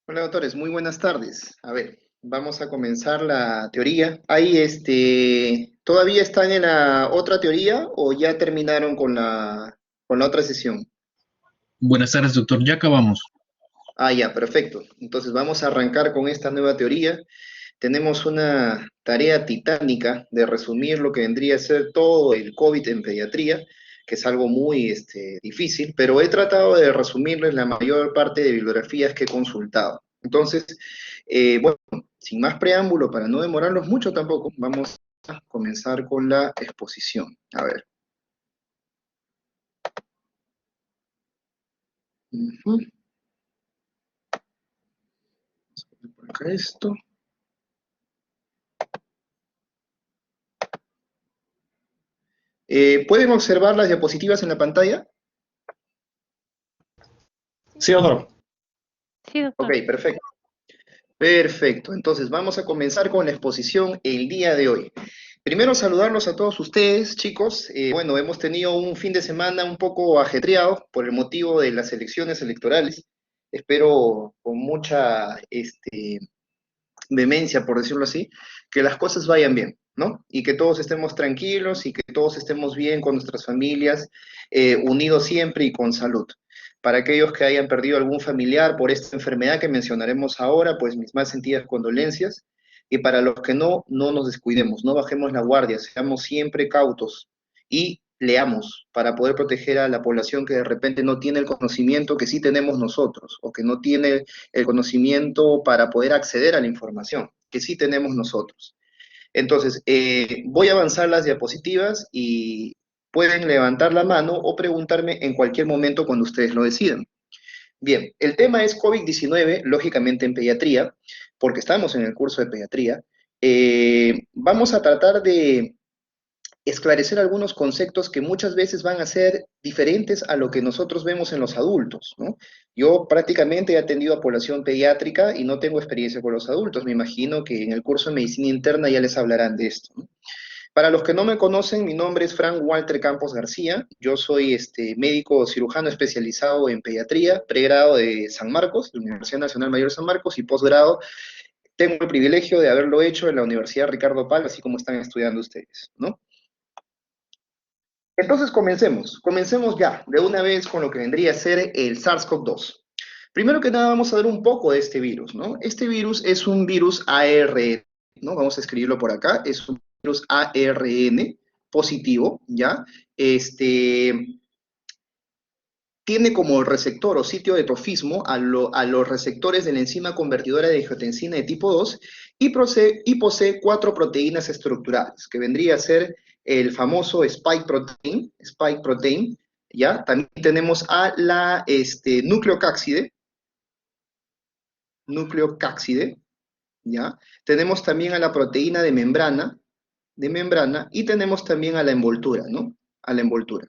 Hola, doctores, muy buenas tardes. A ver, vamos a comenzar la teoría. Ahí, ¿todavía están en la otra teoría o ya terminaron con la otra sesión? Buenas tardes, doctor. Ya acabamos. Ah, ya, perfecto. Entonces vamos a arrancar con esta nueva teoría. Tenemos una tarea titánica de resumir lo que vendría a ser todo el COVID en pediatría, que es algo muy, difícil, pero he tratado de resumirles la mayor parte de bibliografías que he consultado. Entonces, bueno, sin más preámbulo, para no demorarlos mucho tampoco, vamos a comenzar con la exposición. A ver. Ujú. Vamos a poner por acá esto. ¿Pueden observar las diapositivas en la pantalla? Sí, doctor. Sí, Ok, doctor. perfecto. Perfecto, entonces vamos a comenzar con la exposición el día de hoy. Primero saludarlos a todos ustedes, chicos. Bueno, hemos tenido un fin de semana un poco ajetreado por el motivo de las elecciones electorales. Espero con mucha vehemencia, por decirlo así, que las cosas vayan bien, ¿no? Y que todos estemos tranquilos y que todos estemos bien con nuestras familias, unidos siempre y con salud. Para aquellos que hayan perdido algún familiar por esta enfermedad que mencionaremos ahora, pues mis más sentidas condolencias. Y para los que no, no nos descuidemos, no bajemos la guardia, seamos siempre cautos y leamos para poder proteger a la población que de repente no tiene el conocimiento que sí tenemos nosotros o que no tiene el conocimiento para poder acceder a la información que sí tenemos nosotros. Entonces, voy a avanzar las diapositivas y pueden levantar la mano o preguntarme en cualquier momento cuando ustedes lo decidan. Bien, el tema es COVID-19, lógicamente en pediatría, porque estamos en el curso de pediatría. Vamos a tratar de esclarecer algunos conceptos que muchas veces van a ser diferentes a lo que nosotros vemos en los adultos, ¿no? Yo prácticamente he atendido a población pediátrica y no tengo experiencia con los adultos. Me imagino que en el curso de medicina interna ya les hablarán de esto, ¿no? Para los que no me conocen, mi nombre es Frank Walter Campos García. Yo soy médico cirujano especializado en pediatría, pregrado de San Marcos, la Universidad Nacional Mayor de San Marcos, y posgrado. Tengo el privilegio de haberlo hecho en la Universidad Ricardo Palma, así como están estudiando ustedes, ¿no? Entonces comencemos ya de una vez con lo que vendría a ser el SARS-CoV-2. Primero que nada vamos a ver un poco de este virus, ¿no? Este virus es un virus ARN, ¿no? Vamos a escribirlo por acá, es un virus ARN positivo, ¿ya? Este, tiene como receptor o sitio de trofismo a los receptores de la enzima convertidora de angiotensina de tipo 2 y posee cuatro proteínas estructurales, que vendría a ser el famoso spike protein, ¿ya? También tenemos a la nucleocápside, ¿ya? Tenemos también a la proteína de membrana, y tenemos también a la envoltura, ¿no? A la envoltura.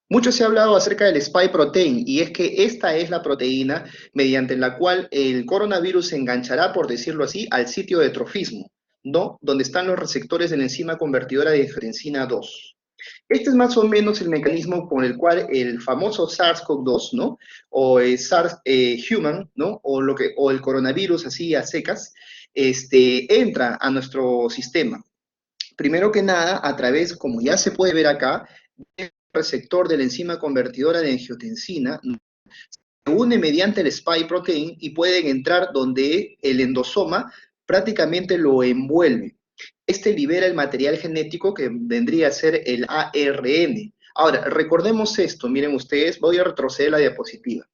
Mucho se ha hablado acerca del spike protein, y es que esta es la proteína mediante la cual el coronavirus se enganchará, por decirlo así, al sitio de trofismo, ¿no? Donde están los receptores de la enzima convertidora de angiotensina 2. Este es más o menos el mecanismo por el cual el famoso SARS-CoV-2, ¿no? O el SARS-Human, ¿no? O el coronavirus así a secas, entra a nuestro sistema. Primero que nada, a través, como ya se puede ver acá, receptor de la enzima convertidora de angiotensina, se une mediante el spike protein y pueden entrar donde el endosoma prácticamente lo envuelve. Este libera el material genético que vendría a ser el ARN. Ahora, recordemos esto, miren ustedes, voy a retroceder la diapositiva.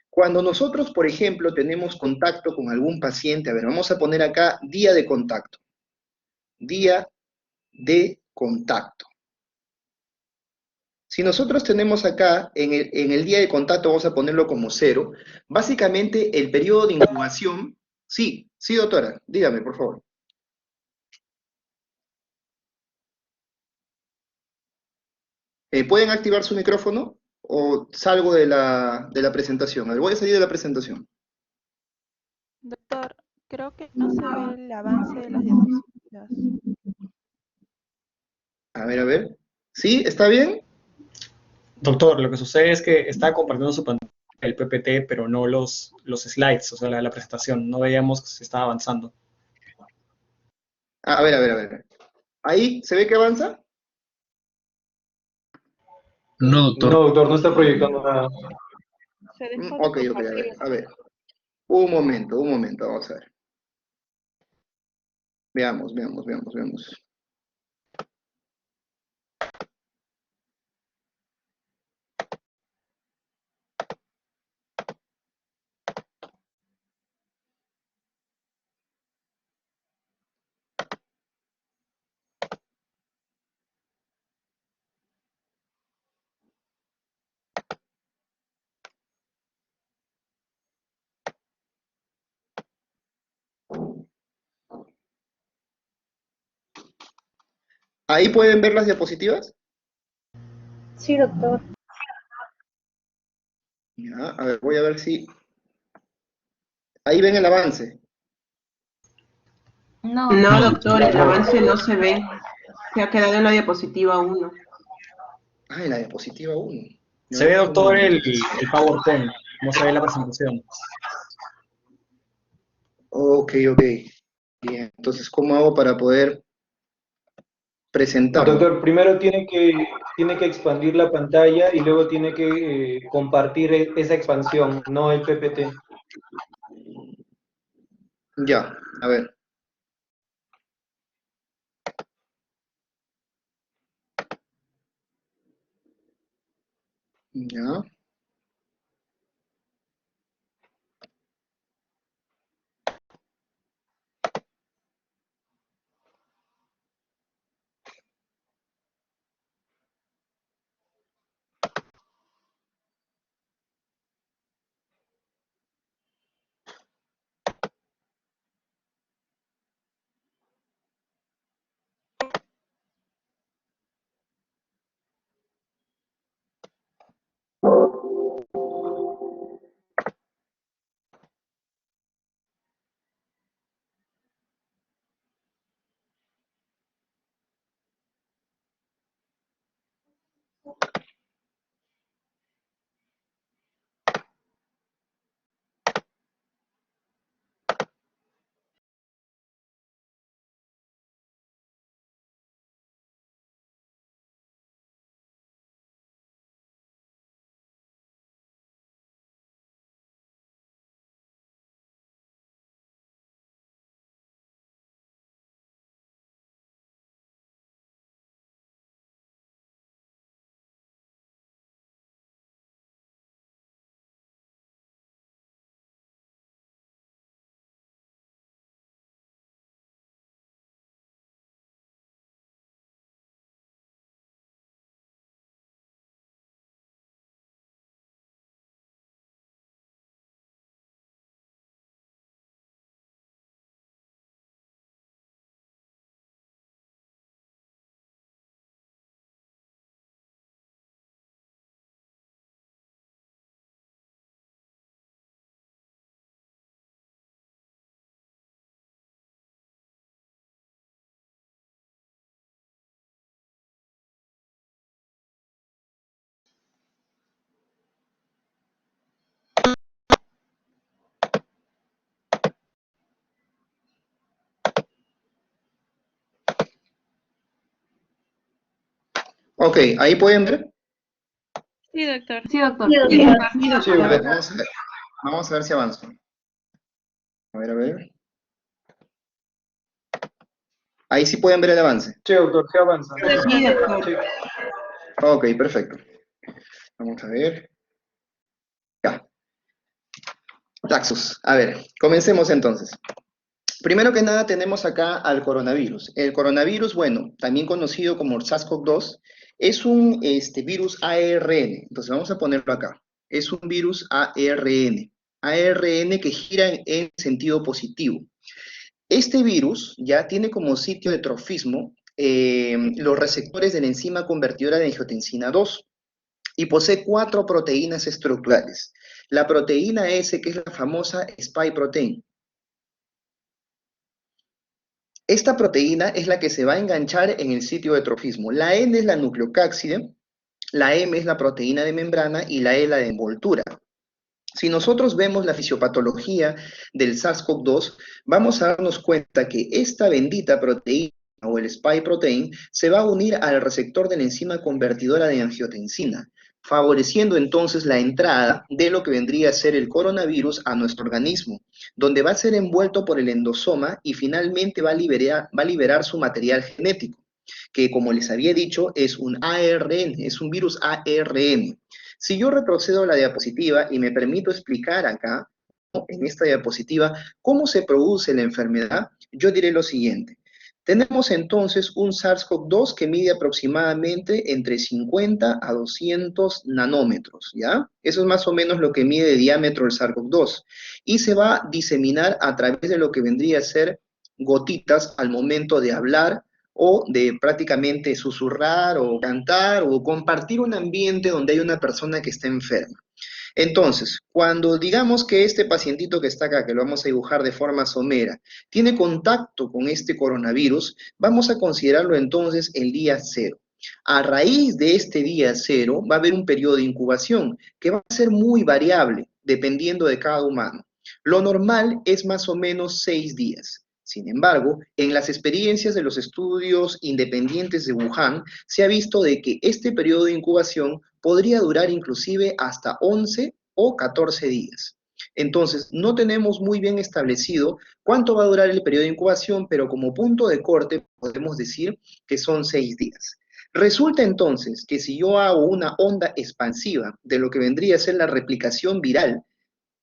Cuando nosotros, por ejemplo, tenemos contacto con algún paciente, a ver, vamos a poner acá día de contacto. Día de contacto. Si nosotros tenemos acá, en el día de contacto, vamos a ponerlo como 0, básicamente el periodo de incubación, sí, sí, doctora, dígame, por favor. ¿Pueden activar su micrófono o salgo de la presentación? A ver, voy a salir de la presentación. Doctor, creo que no se ve el avance de las diapositivas. A ver, a ver. ¿Sí? ¿Está bien? Doctor, lo que sucede es que está compartiendo su pantalla. el PPT, pero no los slides, o sea, la presentación. No veíamos que se estaba avanzando. A ver, a ver, a ver. ¿Ahí se ve que avanza? No, No, doctor. doctor, no está proyectando nada. Se dejó de Ok, ok, compartir. a ver. Un momento, vamos a ver. Veamos, veamos, veamos, veamos. ¿Ahí pueden ver las diapositivas? Sí, doctor. Ya, a ver, voy a ver si... Ahí ven el avance. No, No, No, doctor, el avance no se ve. Se ha quedado en la diapositiva 1. Ah, en la diapositiva 1. Se ve, doctor, el PowerPoint, no se ve la presentación. Ok, ok. Bien, entonces, ¿cómo hago para poder presentarlo? Doctor, primero tiene que expandir la pantalla y luego tiene que compartir esa expansión, no el PPT. Ya, a ver. Ya. Ok, ahí pueden ver. Sí, doctor. Sí, doctor. Sí, doctor. A ver, vamos a ver. Vamos a ver si avanzo. A ver, a ver. Ahí sí pueden ver el avance. Sí, doctor, se avanza. Sí, doctor. Sí. Ok, perfecto. Vamos a ver. Ya. Taxus. A ver, comencemos entonces. Primero que nada tenemos acá al coronavirus. El coronavirus, bueno, también conocido como SARS-CoV-2, es un virus ARN. Entonces vamos a ponerlo acá. Es un virus ARN. ARN que gira en sentido positivo. Este virus ya tiene como sitio de trofismo los receptores de la enzima convertidora de angiotensina 2 y posee 4 proteínas estructurales. La proteína S, que es la famosa spike protein. Esta proteína es la que se va a enganchar en el sitio de trofismo. La N es la nucleocápside, la M es la proteína de membrana y la E la de envoltura. Si nosotros vemos la fisiopatología del SARS-CoV-2, vamos a darnos cuenta que esta bendita proteína o el spike protein se va a unir al receptor de la enzima convertidora de angiotensina, favoreciendo entonces la entrada de lo que vendría a ser el coronavirus a nuestro organismo, donde va a ser envuelto por el endosoma y finalmente va a liberar su material genético, que como les había dicho es un ARN, es un virus ARN. Si yo retrocedo a la diapositiva y me permito explicar acá, ¿no?, en esta diapositiva, cómo se produce la enfermedad, yo diré lo siguiente. Tenemos entonces un SARS-CoV-2 que mide aproximadamente entre 50 a 200 nanómetros, ¿ya? Eso es más o menos lo que mide de diámetro el SARS-CoV-2. Y se va a diseminar a través de lo que vendría a ser gotitas al momento de hablar, o de prácticamente susurrar o cantar o compartir un ambiente donde hay una persona que está enferma. Entonces, cuando digamos que este pacientito que está acá, que lo vamos a dibujar de forma somera, tiene contacto con este coronavirus, vamos a considerarlo entonces el día 0. A raíz de este día 0 va a haber un periodo de incubación que va a ser muy variable dependiendo de cada humano. Lo normal es más o menos 6 días. Sin embargo, en las experiencias de los estudios independientes de Wuhan, se ha visto de que este periodo de incubación podría durar inclusive hasta 11 o 14 días. Entonces, no tenemos muy bien establecido cuánto va a durar el periodo de incubación, pero como punto de corte podemos decir que son 6 días. Resulta entonces que si yo hago una onda expansiva de lo que vendría a ser la replicación viral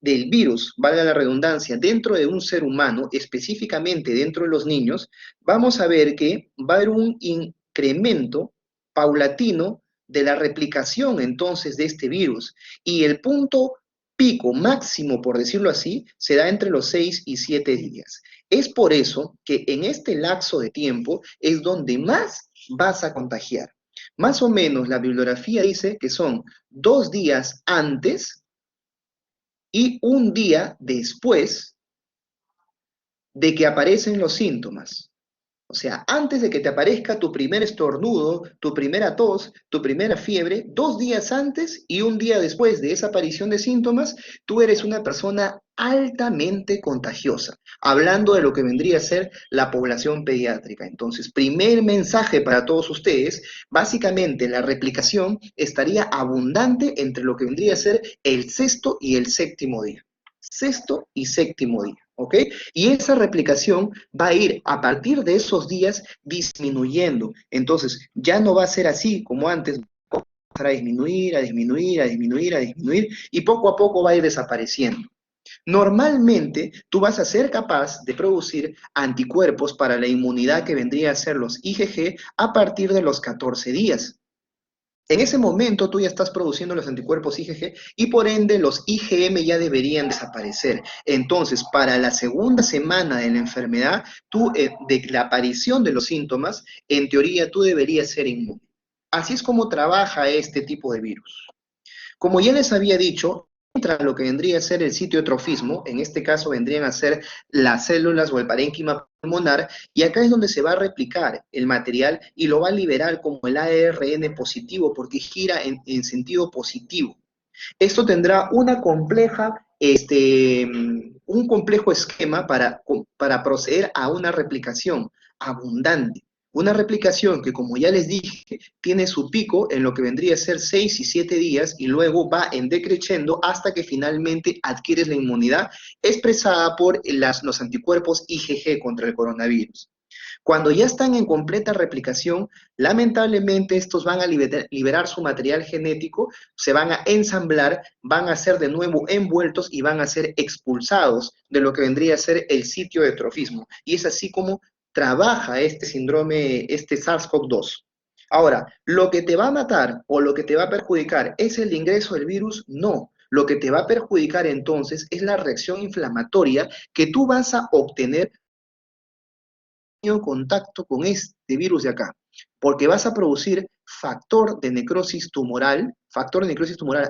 del virus, valga la redundancia, dentro de un ser humano, específicamente dentro de los niños, vamos a ver que va a haber un incremento paulatino de la replicación entonces de este virus, y el punto pico máximo, por decirlo así, se da entre los 6 y 7 días. Es por eso que en este lapso de tiempo es donde más vas a contagiar. Más o menos la bibliografía dice que son 2 días antes y un día después de que aparecen los síntomas. O sea, antes de que te aparezca tu primer estornudo, tu primera tos, tu primera fiebre, 2 días antes y un día después de esa aparición de síntomas, tú eres una persona altamente contagiosa, hablando de lo que vendría a ser la población pediátrica. Entonces, primer mensaje para todos ustedes, básicamente la replicación estaría abundante entre lo que vendría a ser el 6º y el 7º día. 6º y 7º día. ¿Ok? Y esa replicación va a ir a partir de esos días disminuyendo. Entonces, ya no va a ser así como antes, va a disminuir, a disminuir, a disminuir, a disminuir, y poco a poco va a ir desapareciendo. Normalmente, tú vas a ser capaz de producir anticuerpos para la inmunidad que vendría a ser los IgG a partir de los 14 días. En ese momento tú ya estás produciendo los anticuerpos IgG y por ende los IgM ya deberían desaparecer. Entonces, para la segunda semana de la enfermedad, de la aparición de los síntomas, en teoría tú deberías ser inmune. Así es como trabaja este tipo de virus. Como ya les había dicho, entra lo que vendría a ser el sitio de trofismo, en este caso vendrían a ser las células o el parénquima pulmonar, y acá es donde se va a replicar el material y lo va a liberar como el ARN positivo, porque gira en sentido positivo. Esto tendrá un complejo esquema para proceder a una replicación abundante. Una replicación que, como ya les dije, tiene su pico en lo que vendría a ser 6 y 7 días y luego va en decreciendo hasta que finalmente adquieres la inmunidad expresada por los anticuerpos IgG contra el coronavirus. Cuando ya están en completa replicación, lamentablemente estos van a liberar su material genético, se van a ensamblar, van a ser de nuevo envueltos y van a ser expulsados de lo que vendría a ser el sitio de trofismo. Y es así como trabaja este síndrome, este SARS-CoV-2. Ahora, ¿lo que te va a matar o lo que te va a perjudicar es el ingreso del virus? No. Lo que te va a perjudicar entonces es la reacción inflamatoria que tú vas a obtener en contacto con este virus de acá, porque vas a producir factor de necrosis tumoral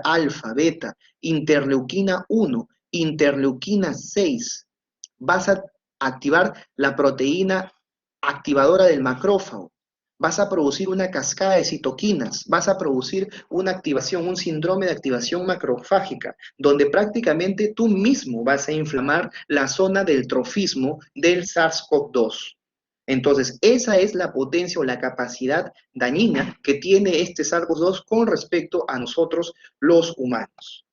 alfa, beta, interleuquina 1, interleuquina 6. Vas a activar la proteína activadora del macrófago. vas a producir una cascada de citoquinas, vas a producir una activación, un síndrome de activación macrofágica, donde prácticamente tú mismo vas a inflamar la zona del trofismo del SARS-CoV-2. Entonces, esa es la potencia o la capacidad dañina que tiene este SARS-CoV-2 con respecto a nosotros los humanos.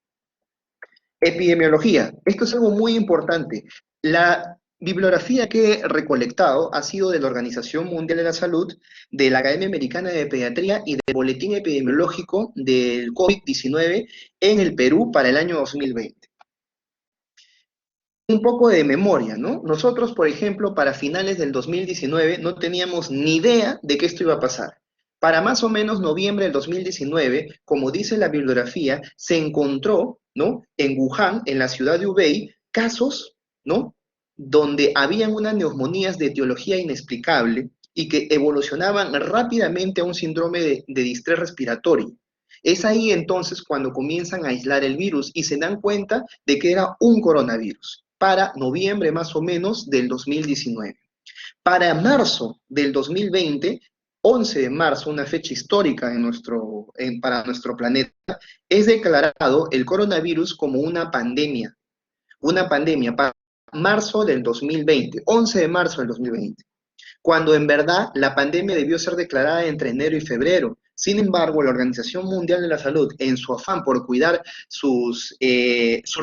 Epidemiología. Esto es algo muy importante. La bibliografía que he recolectado ha sido de la Organización Mundial de la Salud, de la Academia Americana de Pediatría y del Boletín Epidemiológico del COVID-19 en el Perú para el año 2020. Un poco de memoria, ¿no? Nosotros, por ejemplo, para finales del 2019 no teníamos ni idea de que esto iba a pasar. Para más o menos noviembre del 2019, como dice la bibliografía, se encontró, ¿no?, en Wuhan, en la ciudad de Hubei, casos, ¿no?, donde habían unas neumonías de etiología inexplicable y que evolucionaban rápidamente a un síndrome de distrés respiratorio. Es ahí entonces cuando comienzan a aislar el virus y se dan cuenta de que era un coronavirus, para noviembre más o menos del 2019. Para marzo del 2020, 11 de marzo, una fecha histórica para nuestro planeta, es declarado el coronavirus como una pandemia para marzo del 2020, 11 de marzo del 2020, cuando en verdad la pandemia debió ser declarada entre enero y febrero. Sin embargo, la Organización Mundial de la Salud, en su afán por cuidar su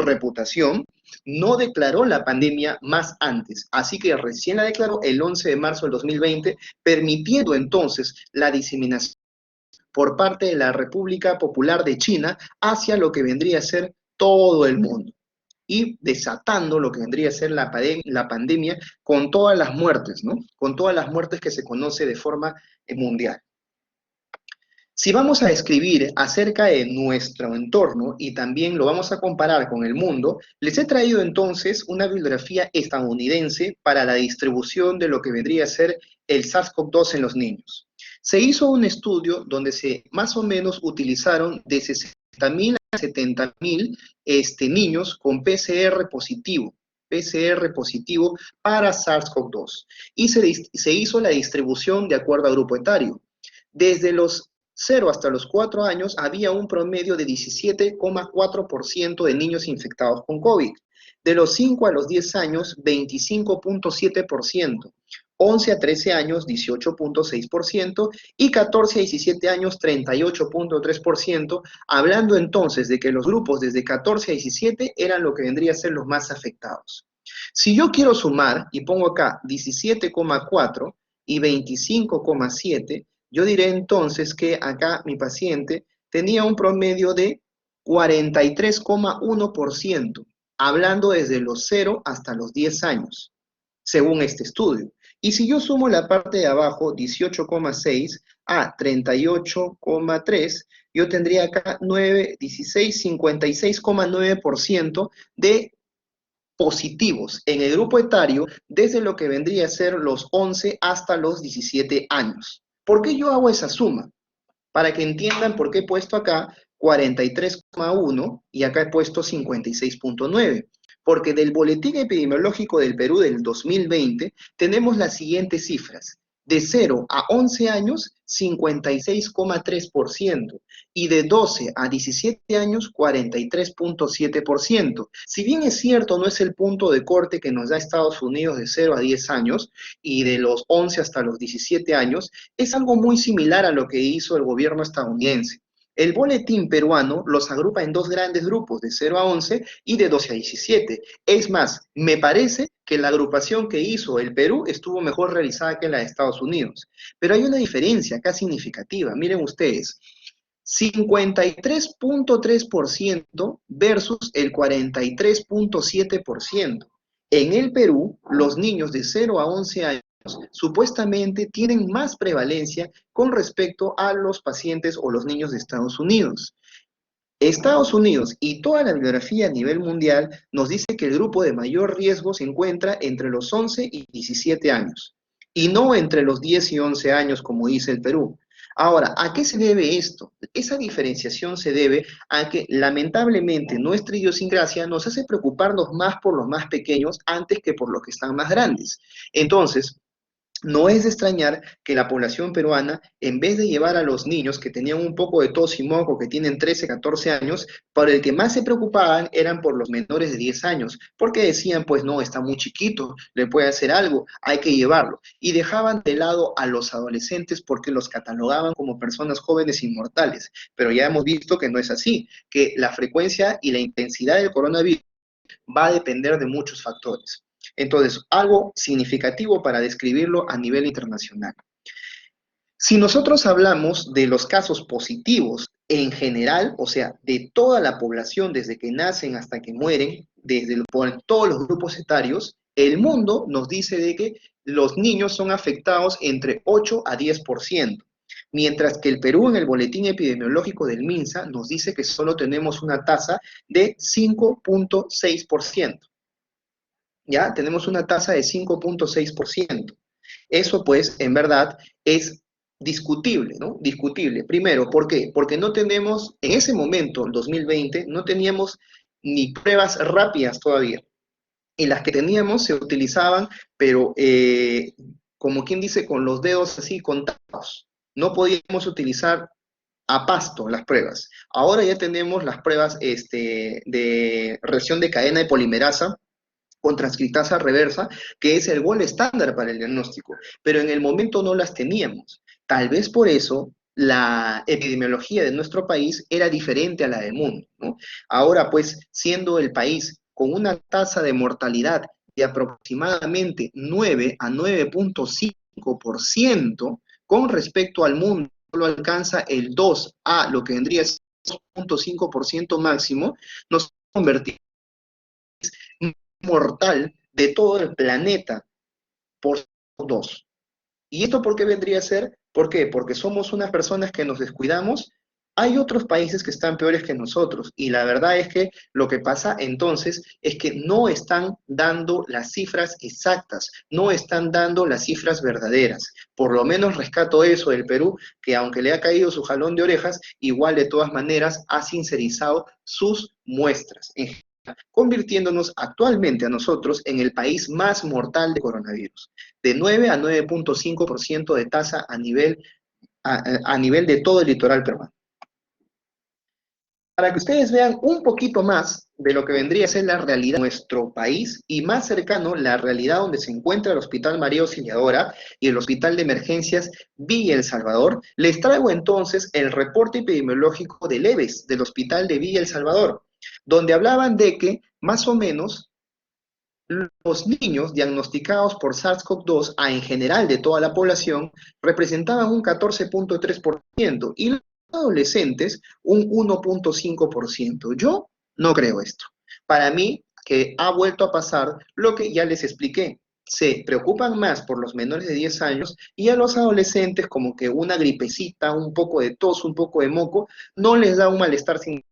reputación, no declaró la pandemia más antes, así que recién la declaró el 11 de marzo del 2020, permitiendo entonces la diseminación por parte de la República Popular de China hacia lo que vendría a ser todo el mundo, y desatando lo que vendría a ser la pandemia con todas las muertes, ¿no? Con todas las muertes que se conoce de forma mundial. Si vamos a escribir acerca de nuestro entorno y también lo vamos a comparar con el mundo, les he traído entonces una bibliografía estadounidense para la distribución de lo que vendría a ser el SARS-CoV-2 en los niños. Se hizo un estudio donde se más o menos utilizaron de 60.000 a 70.000 niños con PCR positivo para SARS-CoV-2, y se hizo la distribución de acuerdo a grupo etario. Desde los 0 hasta los 4 años había un promedio de 17,4% de niños infectados con COVID. De los 5 a los 10 años, 25,7%. 11 a 13 años, 18,6%, y 14 a 17 años, 38,3%, hablando entonces de que los grupos desde 14 a 17 eran lo que vendría a ser los más afectados. Si yo quiero sumar, y pongo acá 17,4 y 25,7, yo diré entonces que acá mi paciente tenía un promedio de 43,1%, hablando desde los 0 hasta los 10 años, según este estudio. Y si yo sumo la parte de abajo, 18,6 a 38,3, yo tendría acá 56,9% de positivos en el grupo etario desde lo que vendría a ser los 11 hasta los 17 años. ¿Por qué yo hago esa suma? Para que entiendan por qué he puesto acá 43,1 y acá he puesto 56,9. Porque del Boletín Epidemiológico del Perú del 2020 tenemos las siguientes cifras. De 0 a 11 años, 56,3%, y de 12 a 17 años, 43,7%. Si bien es cierto, no es el punto de corte que nos da Estados Unidos de 0 a 10 años, y de los 11 hasta los 17 años, es algo muy similar a lo que hizo el gobierno estadounidense. El boletín peruano los agrupa en dos grandes grupos, de 0 a 11 y de 12 a 17. Es más, me parece que la agrupación que hizo el Perú estuvo mejor realizada que la de Estados Unidos. Pero hay una diferencia acá significativa. Miren ustedes, 53,3% versus el 43,7%. En el Perú, los niños de 0 a 11 años supuestamente tienen más prevalencia con respecto a los pacientes o los niños de Estados Unidos. Estados Unidos y toda la bibliografía a nivel mundial nos dice que el grupo de mayor riesgo se encuentra entre los 11 y 17 años, y no entre los 10 y 11 años como dice el Perú. Ahora, ¿a qué se debe esto? Esa diferenciación se debe a que lamentablemente nuestra idiosincrasia nos hace preocuparnos más por los más pequeños antes que por los que están más grandes. Entonces, no es de extrañar que la población peruana, en vez de llevar a los niños que tenían un poco de tos y moco, que tienen 13, 14 años, por el que más se preocupaban eran por los menores de 10 años, porque decían, pues no, está muy chiquito, le puede hacer algo, hay que llevarlo. Y dejaban de lado a los adolescentes porque los catalogaban como personas jóvenes inmortales. Pero ya hemos visto que no es así, que la frecuencia y la intensidad del coronavirus va a depender de muchos factores. Entonces, algo significativo para describirlo a nivel internacional. Si nosotros hablamos de los casos positivos en general, o sea, de toda la población desde que nacen hasta que mueren, por todos los grupos etarios, el mundo nos dice de que los niños son afectados entre 8 a 10%, mientras que el Perú en el boletín epidemiológico del MINSA nos dice que solo tenemos una tasa de 5.6%. ¿Ya? Tenemos una tasa de 5.6%. Eso, pues, en verdad, es discutible, ¿no? Discutible. Primero, ¿por qué? Porque no tenemos, en ese momento, el 2020, no teníamos ni pruebas rápidas todavía. Y las que teníamos se utilizaban, pero como quien dice, con los dedos así contados. No podíamos utilizar a pasto las pruebas. Ahora ya tenemos las pruebas de reacción de cadena de polimerasa con transcriptasa reversa, que es el gol estándar para el diagnóstico, pero en el momento no las teníamos. Tal vez por eso la epidemiología de nuestro país era diferente a la del mundo, ¿no? Ahora, pues, siendo el país con una tasa de mortalidad de aproximadamente 9 a 9.5%, con respecto al mundo, solo alcanza el 2 a lo que vendría a ser 2.5% máximo, nos convertimos en mortal de todo el planeta por 2. ¿Y esto por qué vendría a ser? ¿Por qué? Porque somos unas personas que nos descuidamos. Hay otros países que están peores que nosotros, y la verdad es que lo que pasa entonces es que no están dando las cifras exactas, no están dando las cifras verdaderas. Por lo menos rescato eso del Perú, que aunque le ha caído su jalón de orejas, igual de todas maneras ha sincerizado sus muestras, convirtiéndonos actualmente a nosotros en el país más mortal de coronavirus, de 9 a 9.5% de tasa a nivel de todo el litoral peruano. Para que ustedes vean un poquito más de lo que vendría a ser la realidad de nuestro país y más cercano la realidad donde se encuentra el Hospital María Auxiliadora y el Hospital de Emergencias Villa El Salvador, les traigo entonces el reporte epidemiológico del EVES, del Hospital de Villa El Salvador, donde hablaban de que más o menos los niños diagnosticados por SARS-CoV-2 en general de toda la población representaban un 14.3% y los adolescentes un 1.5%. Yo no creo esto. Para mí, que ha vuelto a pasar lo que ya les expliqué. Se preocupan más por los menores de 10 años y a los adolescentes como que una gripecita, un poco de tos, un poco de moco, no les da un malestar significativo.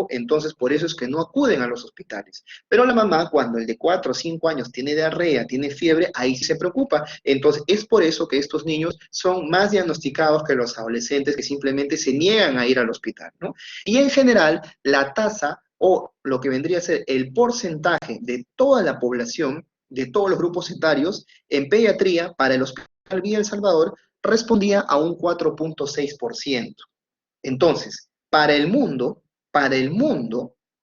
Entonces por eso es que no acuden a los hospitales. Pero la mamá, cuando el de 4 o 5 años tiene diarrea, tiene fiebre, ahí sí se preocupa. Entonces es por eso que estos niños son más diagnosticados que los adolescentes que simplemente se niegan a ir al hospital, ¿no? Y en general, la tasa o lo que vendría a ser el porcentaje de toda la población, de todos los grupos etarios, en pediatría para el Hospital Villa El Salvador, respondía a un 4.6%. Entonces, para el mundo,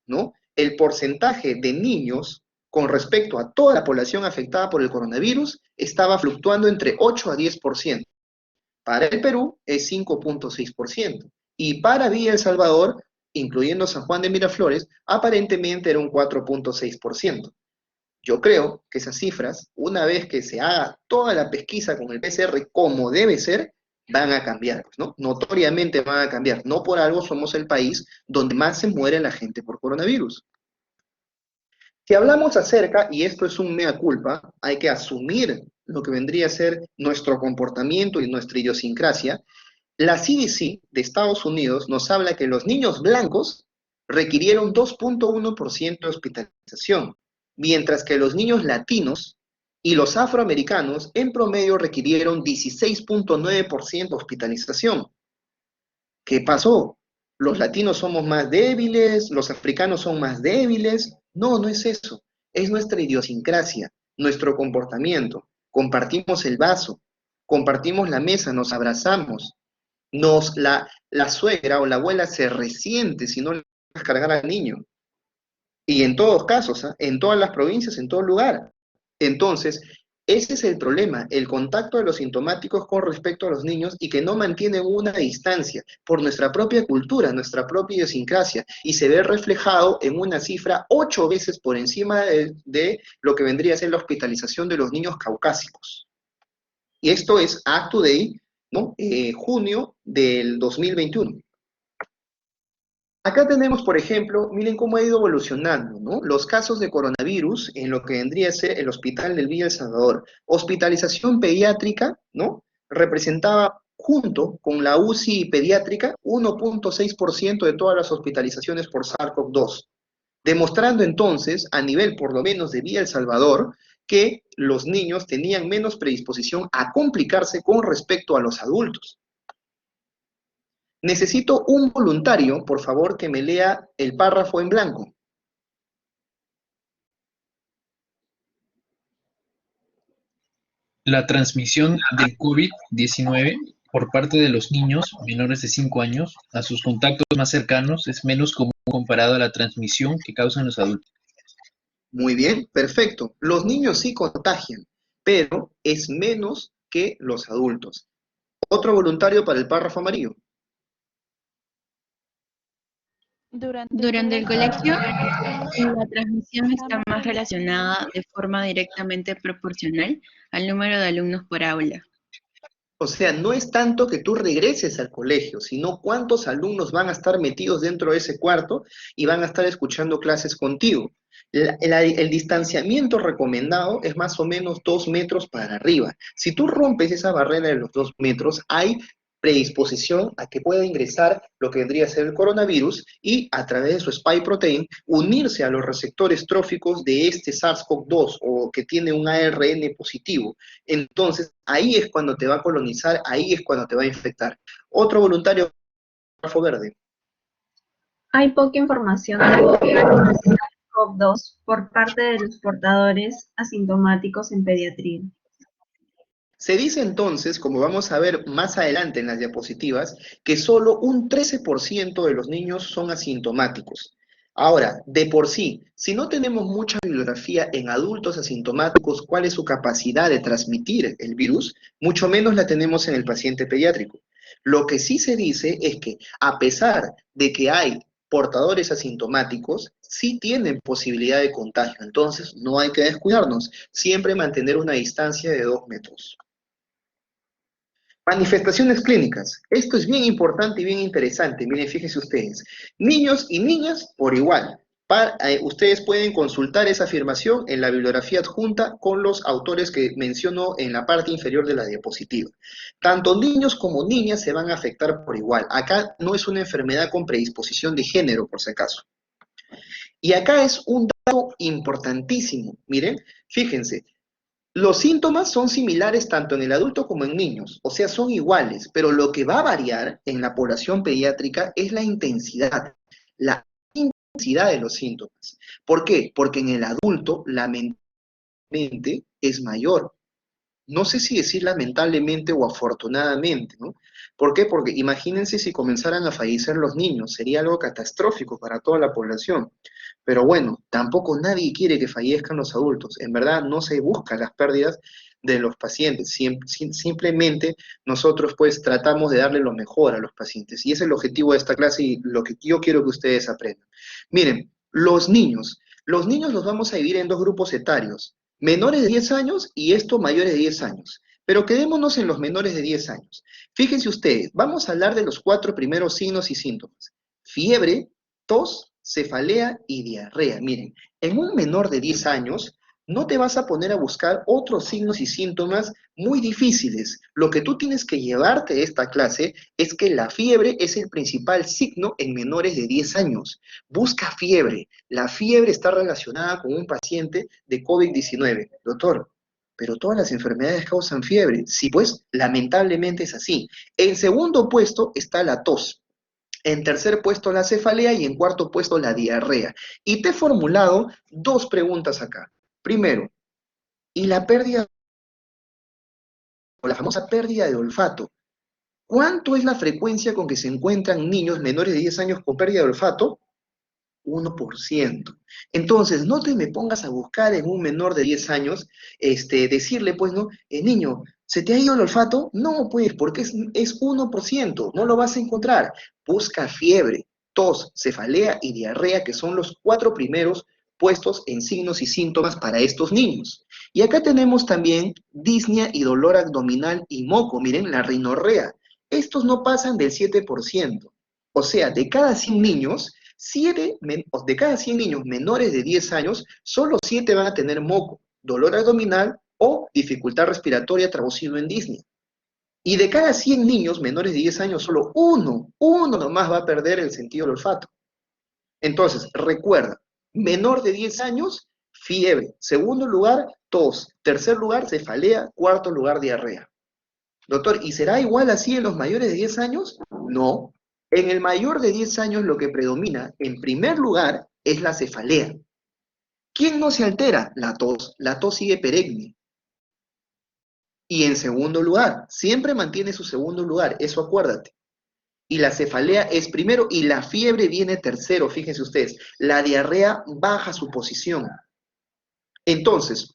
¿no? El porcentaje de niños con respecto a toda la población afectada por el coronavirus estaba fluctuando entre 8 a 10%. Para el Perú es 5.6%. Y para Villa El Salvador, incluyendo San Juan de Miraflores, aparentemente era un 4.6%. Yo creo que esas cifras, una vez que se haga toda la pesquisa con el PCR como debe ser, van a cambiar, ¿no? Notoriamente van a cambiar. No por algo somos el país donde más se muere la gente por coronavirus. Si hablamos acerca, y esto es un mea culpa, hay que asumir lo que vendría a ser nuestro comportamiento y nuestra idiosincrasia, la CDC de Estados Unidos nos habla que los niños blancos requirieron 2.1% de hospitalización, mientras que los niños latinos y los afroamericanos en promedio requirieron 16.9% de hospitalización. ¿Qué pasó? ¿Los latinos somos más débiles? ¿Los africanos son más débiles? No, no es eso. Es nuestra idiosincrasia, nuestro comportamiento. Compartimos el vaso. compartimos la mesa, nos abrazamos, la suegra o la abuela se resiente si no le dejas cargar al niño. Y en todos casos, ¿ah? En todas las provincias, en todo lugar. Entonces, ese es el problema, el contacto de los sintomáticos con respecto a los niños y que no mantienen una distancia por nuestra propia cultura, nuestra propia idiosincrasia, y se ve reflejado en una cifra 8 veces por encima de lo que vendría a ser la hospitalización de los niños caucásicos. Y esto es Act Today, ¿no? Junio del 2021. Acá tenemos, por ejemplo, miren cómo ha ido evolucionando, ¿no? Los casos de coronavirus en lo que vendría a ser el Hospital del Villa El Salvador. Hospitalización pediátrica, ¿no? Representaba, junto con la UCI pediátrica, 1.6% de todas las hospitalizaciones por SARS-CoV-2, demostrando entonces, a nivel por lo menos de Villa El Salvador, que los niños tenían menos predisposición a complicarse con respecto a los adultos. Necesito un voluntario, por favor, que me lea el párrafo en blanco. La transmisión del COVID-19 por parte de los niños menores de 5 años a sus contactos más cercanos es menos común comparado a la transmisión que causan los adultos. Muy bien, perfecto. Los niños sí contagian, pero es menos que los adultos. Otro voluntario para el párrafo amarillo. Durante el colegio, la transmisión está más relacionada de forma directamente proporcional al número de alumnos por aula. O sea, no es tanto que tú regreses al colegio, sino cuántos alumnos van a estar metidos dentro de ese cuarto y van a estar escuchando clases contigo. El distanciamiento recomendado es más o menos 2 metros para arriba. Si tú rompes esa barrera de los 2 metros, hay predisposición a que pueda ingresar lo que vendría a ser el coronavirus y a través de su spike protein unirse a los receptores tróficos de este SARS-CoV-2 o que tiene un ARN positivo. Entonces, ahí es cuando te va a colonizar, ahí es cuando te va a infectar. Otro voluntario, párrafo verde. Hay poca información de la SARS-CoV-2 por parte de los portadores asintomáticos en pediatría. Se dice entonces, como vamos a ver más adelante en las diapositivas, que solo un 13% de los niños son asintomáticos. Ahora, de por sí, si no tenemos mucha bibliografía en adultos asintomáticos, cuál es su capacidad de transmitir el virus, mucho menos la tenemos en el paciente pediátrico. Lo que sí se dice es que a pesar de que hay portadores asintomáticos, sí tienen posibilidad de contagio. Entonces, no hay que descuidarnos, siempre mantener una distancia de 2 metros. Manifestaciones clínicas. Esto es bien importante y bien interesante. Miren, fíjense ustedes. Niños y niñas por igual. Ustedes pueden consultar esa afirmación en la bibliografía adjunta con los autores que menciono en la parte inferior de la diapositiva. Tanto niños como niñas se van a afectar por igual. Acá no es una enfermedad con predisposición de género, por si acaso. Y acá es un dato importantísimo. Miren, fíjense. Los síntomas son similares tanto en el adulto como en niños, o sea, son iguales, pero lo que va a variar en la población pediátrica es la intensidad de los síntomas. ¿Por qué? Porque en el adulto, lamentablemente, es mayor. No sé si decir lamentablemente o afortunadamente, ¿no? ¿Por qué? Porque imagínense si comenzaran a fallecer los niños, sería algo catastrófico para toda la población. Pero bueno, tampoco nadie quiere que fallezcan los adultos. En verdad no se buscan las pérdidas de los pacientes. Simplemente nosotros pues tratamos de darle lo mejor a los pacientes. Y ese es el objetivo de esta clase y lo que yo quiero que ustedes aprendan. Miren, los niños los vamos a dividir en 2 grupos etarios. Menores de 10 años y estos mayores de 10 años. Pero quedémonos en los menores de 10 años. Fíjense ustedes, vamos a hablar de los 4 primeros signos y síntomas. Fiebre, tos, cefalea y diarrea. Miren, en un menor de 10 años no te vas a poner a buscar otros signos y síntomas muy difíciles. Lo que tú tienes que llevarte de esta clase es que la fiebre es el principal signo en menores de 10 años. Busca fiebre. La fiebre está relacionada con un paciente de COVID-19. Doctor, pero todas las enfermedades causan fiebre. Sí, pues, lamentablemente es así. En segundo puesto está la tos. En tercer puesto la cefalea y en cuarto puesto la diarrea. Y te he formulado 2 preguntas acá. Primero, ¿y la pérdida o la famosa pérdida de olfato. ¿Cuánto es la frecuencia con que se encuentran niños menores de 10 años con pérdida de olfato? 1%. Entonces, no te me pongas a buscar en un menor de 10 años, decirle, pues, ¿no? Niño, ¿se te ha ido el olfato? No, pues, porque es 1%, no lo vas a encontrar. Busca fiebre, tos, cefalea y diarrea, que son los 4 primeros puestos en signos y síntomas para estos niños. Y acá tenemos también disnea y dolor abdominal y moco, miren, la rinorrea. Estos no pasan del 7%. O sea, de cada 100 niños, de cada 100 niños menores de 10 años, solo 7 van a tener moco, dolor abdominal o dificultad respiratoria traducido en disnea. Y de cada 100 niños menores de 10 años, solo uno nomás va a perder el sentido del olfato. Entonces, recuerda, menor de 10 años, fiebre. Segundo lugar, tos. Tercer lugar, cefalea. Cuarto lugar, diarrea. Doctor, ¿y será igual así en los mayores de 10 años? No. En el mayor de 10 años lo que predomina, en primer lugar, es la cefalea. ¿Quién no se altera? La tos. La tos sigue perenne. Y en segundo lugar, siempre mantiene su segundo lugar, eso acuérdate. Y la cefalea es primero y la fiebre viene tercero, fíjense ustedes. La diarrea baja su posición. Entonces,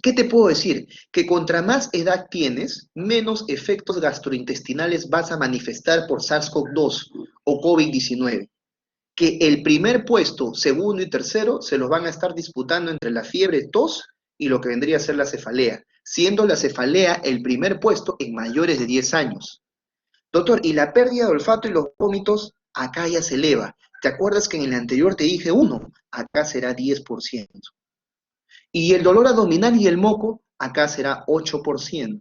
¿qué te puedo decir? Que contra más edad tienes, menos efectos gastrointestinales vas a manifestar por SARS-CoV-2 o COVID-19. Que el primer puesto, segundo y tercero, se los van a estar disputando entre la fiebre, tos y lo que vendría a ser la cefalea, siendo la cefalea el primer puesto en mayores de 10 años. Doctor, ¿y la pérdida de olfato y los vómitos? Acá ya se eleva. ¿Te acuerdas que en el anterior te dije 1? Acá será 10%. Y el dolor abdominal y el moco, acá será 8%.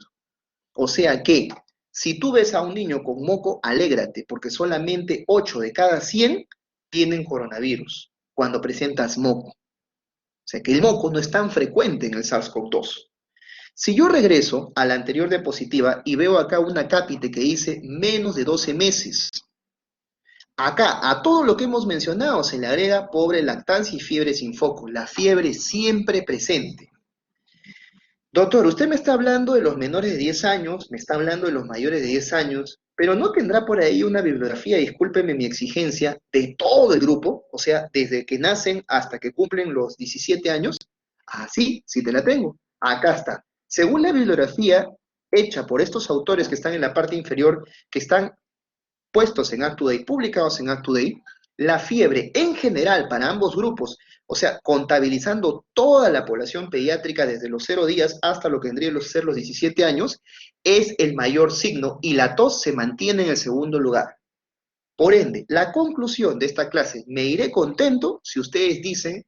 O sea que, si tú ves a un niño con moco, alégrate, porque solamente 8 de cada 100 tienen coronavirus cuando presentas moco. O sea que el moco no es tan frecuente en el SARS-CoV-2. Si yo regreso a la anterior diapositiva y veo acá una cápite que dice menos de 12 meses, acá a todo lo que hemos mencionado se le agrega pobre lactancia y fiebre sin foco, la fiebre siempre presente. Doctor, usted me está hablando de los menores de 10 años, me está hablando de los mayores de 10 años, pero ¿no tendrá por ahí una bibliografía, discúlpeme mi exigencia, de todo el grupo? O sea, desde que nacen hasta que cumplen los 17 años. Ah, sí, sí te la tengo. Acá está. Según la bibliografía hecha por estos autores que están en la parte inferior, que están puestos en UpToDate, publicados en UpToDate, la fiebre en general para ambos grupos, o sea, contabilizando toda la población pediátrica desde los 0 días hasta lo que vendría a ser los 17 años, es el mayor signo y la tos se mantiene en el segundo lugar. Por ende, la conclusión de esta clase, me iré contento si ustedes dicen,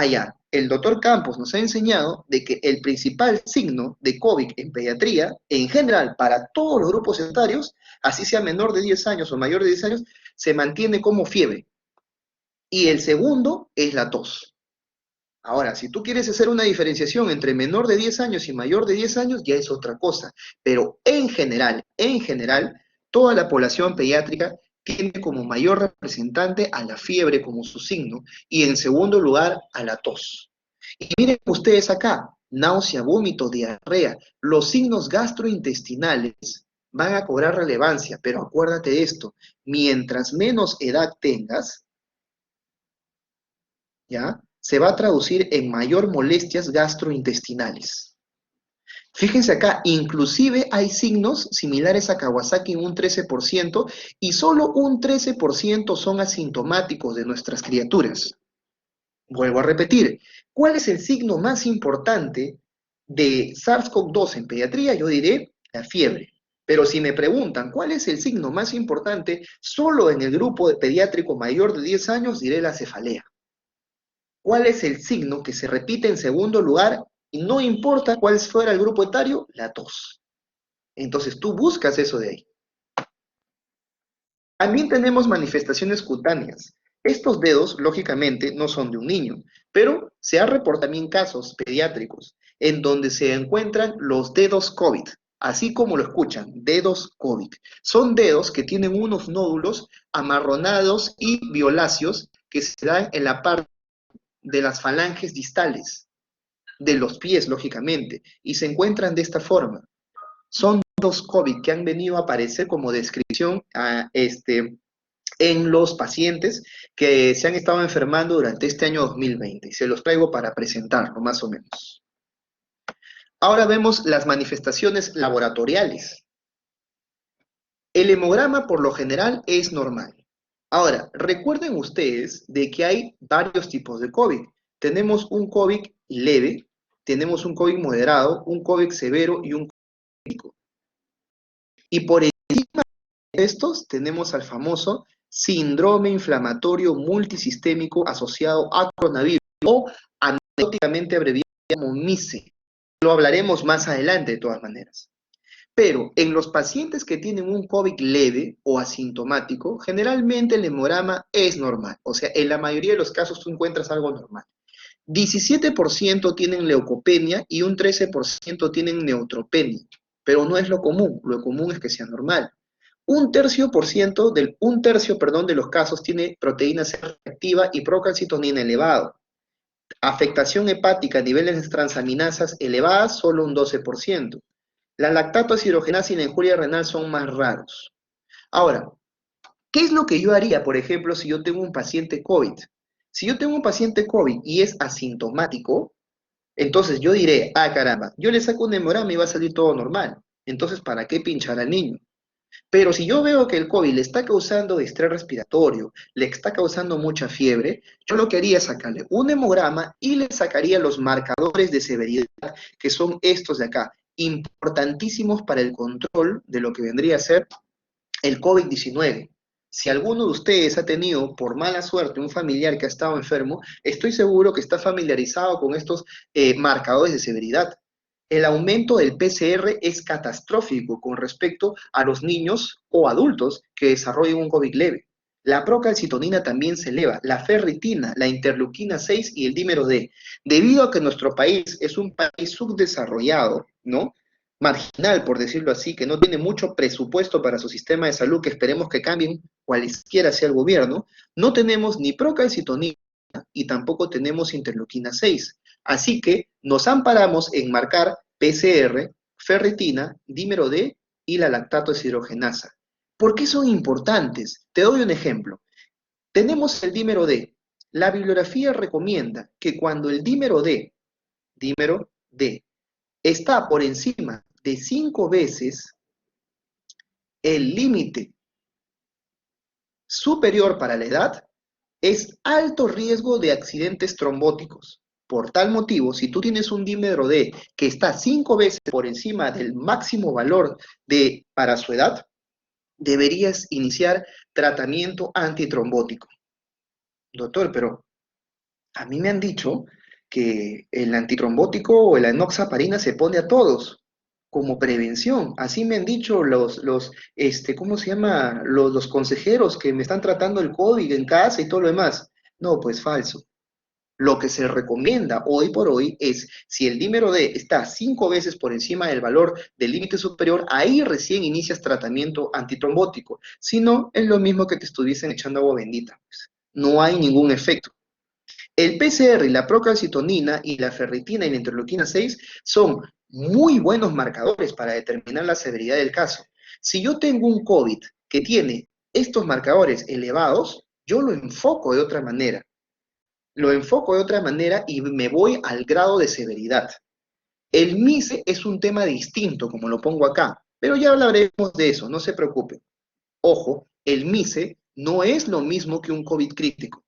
ya, el doctor Campos nos ha enseñado de que el principal signo de COVID en pediatría, en general, para todos los grupos etarios, así sea menor de 10 años o mayor de 10 años, se mantiene como fiebre. Y el segundo es la tos. Ahora, si tú quieres hacer una diferenciación entre menor de 10 años y mayor de 10 años, ya es otra cosa. Pero en general, toda la población pediátrica tiene como mayor representante a la fiebre como su signo y en segundo lugar a la tos. Y miren ustedes acá, náusea, vómito, diarrea, los signos gastrointestinales van a cobrar relevancia, pero acuérdate de esto, mientras menos edad tengas, ¿ya? Se va a traducir en mayor molestias gastrointestinales. Fíjense acá, inclusive hay signos similares a Kawasaki en un 13% y solo un 13% son asintomáticos de nuestras criaturas. Vuelvo a repetir, ¿cuál es el signo más importante de SARS-CoV-2 en pediatría? Yo diré la fiebre. Pero si me preguntan cuál es el signo más importante solo en el grupo de pediátrico mayor de 10 años, diré la cefalea. ¿Cuál es el signo que se repite en segundo lugar? Y no importa cuál fuera el grupo etario, la tos. Entonces tú buscas eso de ahí. También tenemos manifestaciones cutáneas. Estos dedos, lógicamente, no son de un niño, pero se han reportado también casos pediátricos en donde se encuentran los dedos COVID, así como lo escuchan, dedos COVID. Son dedos que tienen unos nódulos amarronados y violáceos que se dan en la parte de las falanges distales de los pies, lógicamente, y se encuentran de esta forma. Son dos COVID que han venido a aparecer como descripción en los pacientes que se han estado enfermando durante este año 2020. Y se los traigo para presentarlo, más o menos. Ahora vemos las manifestaciones laboratoriales. El hemograma, por lo general, es normal. Ahora, recuerden ustedes de que hay varios tipos de COVID. Tenemos un COVID leve, tenemos un COVID moderado, un COVID severo y un COVID crítico. Y por encima de estos tenemos al famoso síndrome inflamatorio multisistémico asociado a coronavirus, o anecdóticamente abreviado como MISE. Lo hablaremos más adelante de todas maneras. Pero en los pacientes que tienen un COVID leve o asintomático, generalmente el hemograma es normal. O sea, en la mayoría de los casos tú encuentras algo normal. 17% tienen leucopenia y un 13% tienen neutropenia. Pero no es lo común es que sea normal. Un tercio de los casos tiene proteína C reactiva y procalcitonina elevado. Afectación hepática a niveles de transaminasas elevadas, solo un 12%. La lactato deshidrogenasa y la injuria renal son más raros. Ahora, ¿qué es lo que yo haría, por ejemplo, si yo tengo un paciente COVID? Si yo tengo un paciente COVID y es asintomático, entonces yo diré, ah, caramba, yo le saco un hemograma y va a salir todo normal. Entonces, ¿para qué pinchar al niño? Pero si yo veo que el COVID le está causando estrés respiratorio, le está causando mucha fiebre, yo lo que haría es sacarle un hemograma y le sacaría los marcadores de severidad, que son estos de acá, importantísimos para el control de lo que vendría a ser el COVID-19. Si alguno de ustedes ha tenido, por mala suerte, un familiar que ha estado enfermo, estoy seguro que está familiarizado con estos marcadores de severidad. El aumento del PCR es catastrófico con respecto a los niños o adultos que desarrollan un COVID leve. La procalcitonina también se eleva, la ferritina, la interleuquina 6 y el dímero D. Debido a que nuestro país es un país subdesarrollado, ¿no? Marginal, por decirlo así, que no tiene mucho presupuesto para su sistema de salud, que esperemos que cambien cualquiera sea el gobierno, no tenemos ni procalcitonina y tampoco tenemos interleuquina 6. Así que nos amparamos en marcar PCR, ferritina, dímero D y la lactato deshidrogenasa. ¿Por qué son importantes? Te doy un ejemplo. Tenemos el dímero D. La bibliografía recomienda que cuando el dímero D, está por encima de 5 veces el límite superior para la edad, es alto riesgo de accidentes trombóticos. Por tal motivo, si tú tienes un dímero D que está 5 veces por encima del máximo valor para su edad, deberías iniciar tratamiento antitrombótico. Doctor, pero a mí me han dicho que el antitrombótico o la enoxaparina se pone a todos como prevención. Así me han dicho ¿cómo se llama? Los consejeros que me están tratando el COVID en casa y todo lo demás. No, pues falso. Lo que se recomienda hoy por hoy es, si el dímero D está 5 veces por encima del valor del límite superior, ahí recién inicias tratamiento antitrombótico. Si no, es lo mismo que te estuviesen echando agua bendita. No hay ningún efecto. El PCR y la procalcitonina y la ferritina y la interleuquina 6 son muy buenos marcadores para determinar la severidad del caso. Si yo tengo un COVID que tiene estos marcadores elevados, yo lo enfoco de otra manera. Y me voy al grado de severidad. El MISE es un tema distinto, como lo pongo acá, pero ya hablaremos de eso, no se preocupen. Ojo, el MISE no es lo mismo que un COVID crítico.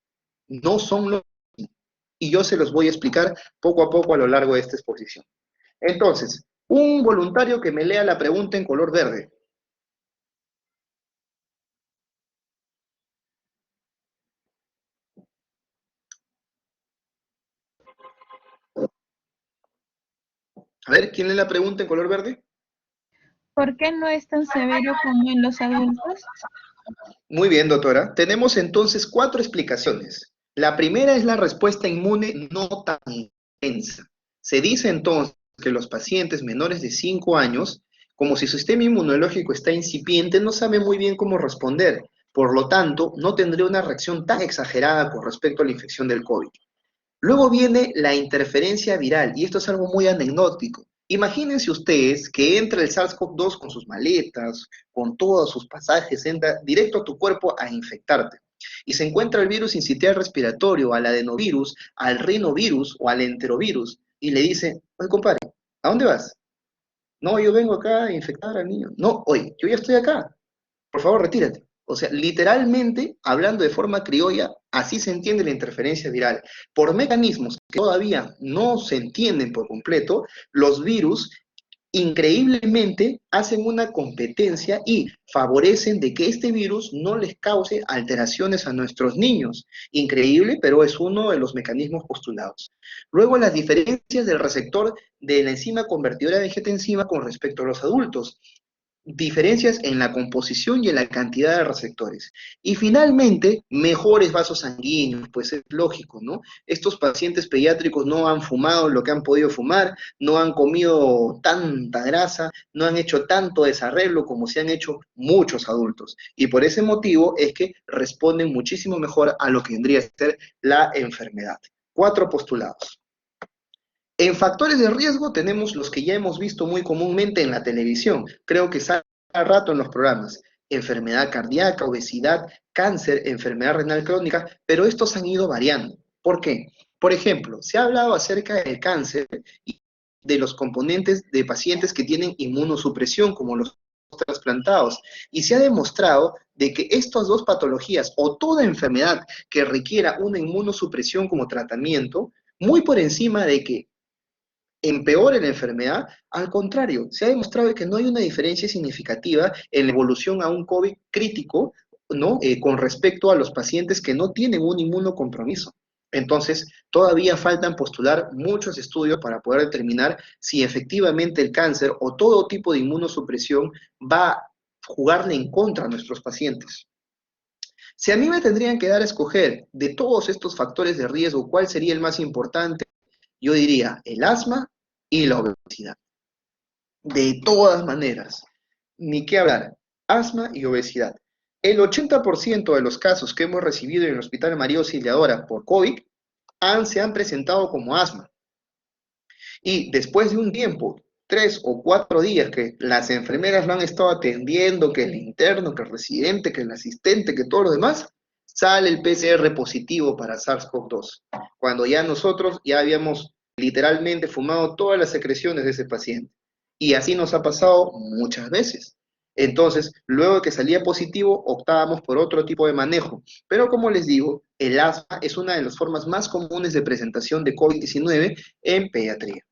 No son lo mismo. Y yo se los voy a explicar poco a poco a lo largo de esta exposición. Entonces, un voluntario que me lea la pregunta en color verde. A ver, ¿quién lee la pregunta en color verde? ¿Por qué no es tan severo como en los adultos? Muy bien, doctora. Tenemos entonces 4 explicaciones. La primera es la respuesta inmune no tan intensa. Se dice entonces que los pacientes menores de 5 años, como si su sistema inmunológico está incipiente, no sabe muy bien cómo responder. Por lo tanto, no tendría una reacción tan exagerada con respecto a la infección del COVID. Luego viene la interferencia viral, y esto es algo muy anecdótico. Imagínense ustedes que entra el SARS-CoV-2 con sus maletas, con todos sus pasajes, entra directo a tu cuerpo a infectarte. Y se encuentra el virus sincitial respiratorio, al adenovirus, al rinovirus o al enterovirus, y le dice, oye, compadre, ¿a dónde vas? No, yo vengo acá a infectar al niño. No, oye, yo ya estoy acá. Por favor, retírate. O sea, literalmente, hablando de forma criolla, así se entiende la interferencia viral. Por mecanismos que todavía no se entienden por completo, los virus increíblemente hacen una competencia y favorecen de que este virus no les cause alteraciones a nuestros niños. Increíble, pero es uno de los mecanismos postulados. Luego, las diferencias del receptor de la enzima convertidora de angiotensina con respecto a los adultos. Diferencias en la composición y en la cantidad de receptores. Y finalmente, mejores vasos sanguíneos, pues es lógico, ¿no? Estos pacientes pediátricos no han fumado lo que han podido fumar, no han comido tanta grasa, no han hecho tanto desarreglo como se han hecho muchos adultos. Y por ese motivo es que responden muchísimo mejor a lo que vendría a ser la enfermedad. 4 postulados. En factores de riesgo tenemos los que ya hemos visto muy comúnmente en la televisión, creo que sale al rato en los programas, enfermedad cardíaca, obesidad, cáncer, enfermedad renal crónica, pero estos han ido variando. ¿Por qué? Por ejemplo, se ha hablado acerca del cáncer y de los componentes de pacientes que tienen inmunosupresión, como los trasplantados, y se ha demostrado de que estas dos patologías o toda enfermedad que requiera una inmunosupresión como tratamiento, muy por encima de que empeore la enfermedad, al contrario, se ha demostrado que no hay una diferencia significativa en la evolución a un COVID crítico, ¿no? Con respecto a los pacientes que no tienen un inmunocompromiso. Entonces, todavía faltan postular muchos estudios para poder determinar si efectivamente el cáncer o todo tipo de inmunosupresión va a jugarle en contra a nuestros pacientes. Si a mí me tendrían que dar a escoger de todos estos factores de riesgo, ¿cuál sería el más importante? Yo diría el asma y la obesidad. De todas maneras, ni qué hablar, asma y obesidad. El 80% de los casos que hemos recibido en el Hospital María Auxiliadora por COVID se han presentado como asma. Y después de un tiempo, 3 o 4 días que las enfermeras lo han estado atendiendo, que el interno, que el residente, que el asistente, que todo lo demás, sale el PCR positivo para SARS-CoV-2, cuando ya nosotros ya habíamos literalmente fumado todas las secreciones de ese paciente. Y así nos ha pasado muchas veces. Entonces, luego de que salía positivo, optábamos por otro tipo de manejo. Pero como les digo, el asma es una de las formas más comunes de presentación de COVID-19 en pediatría.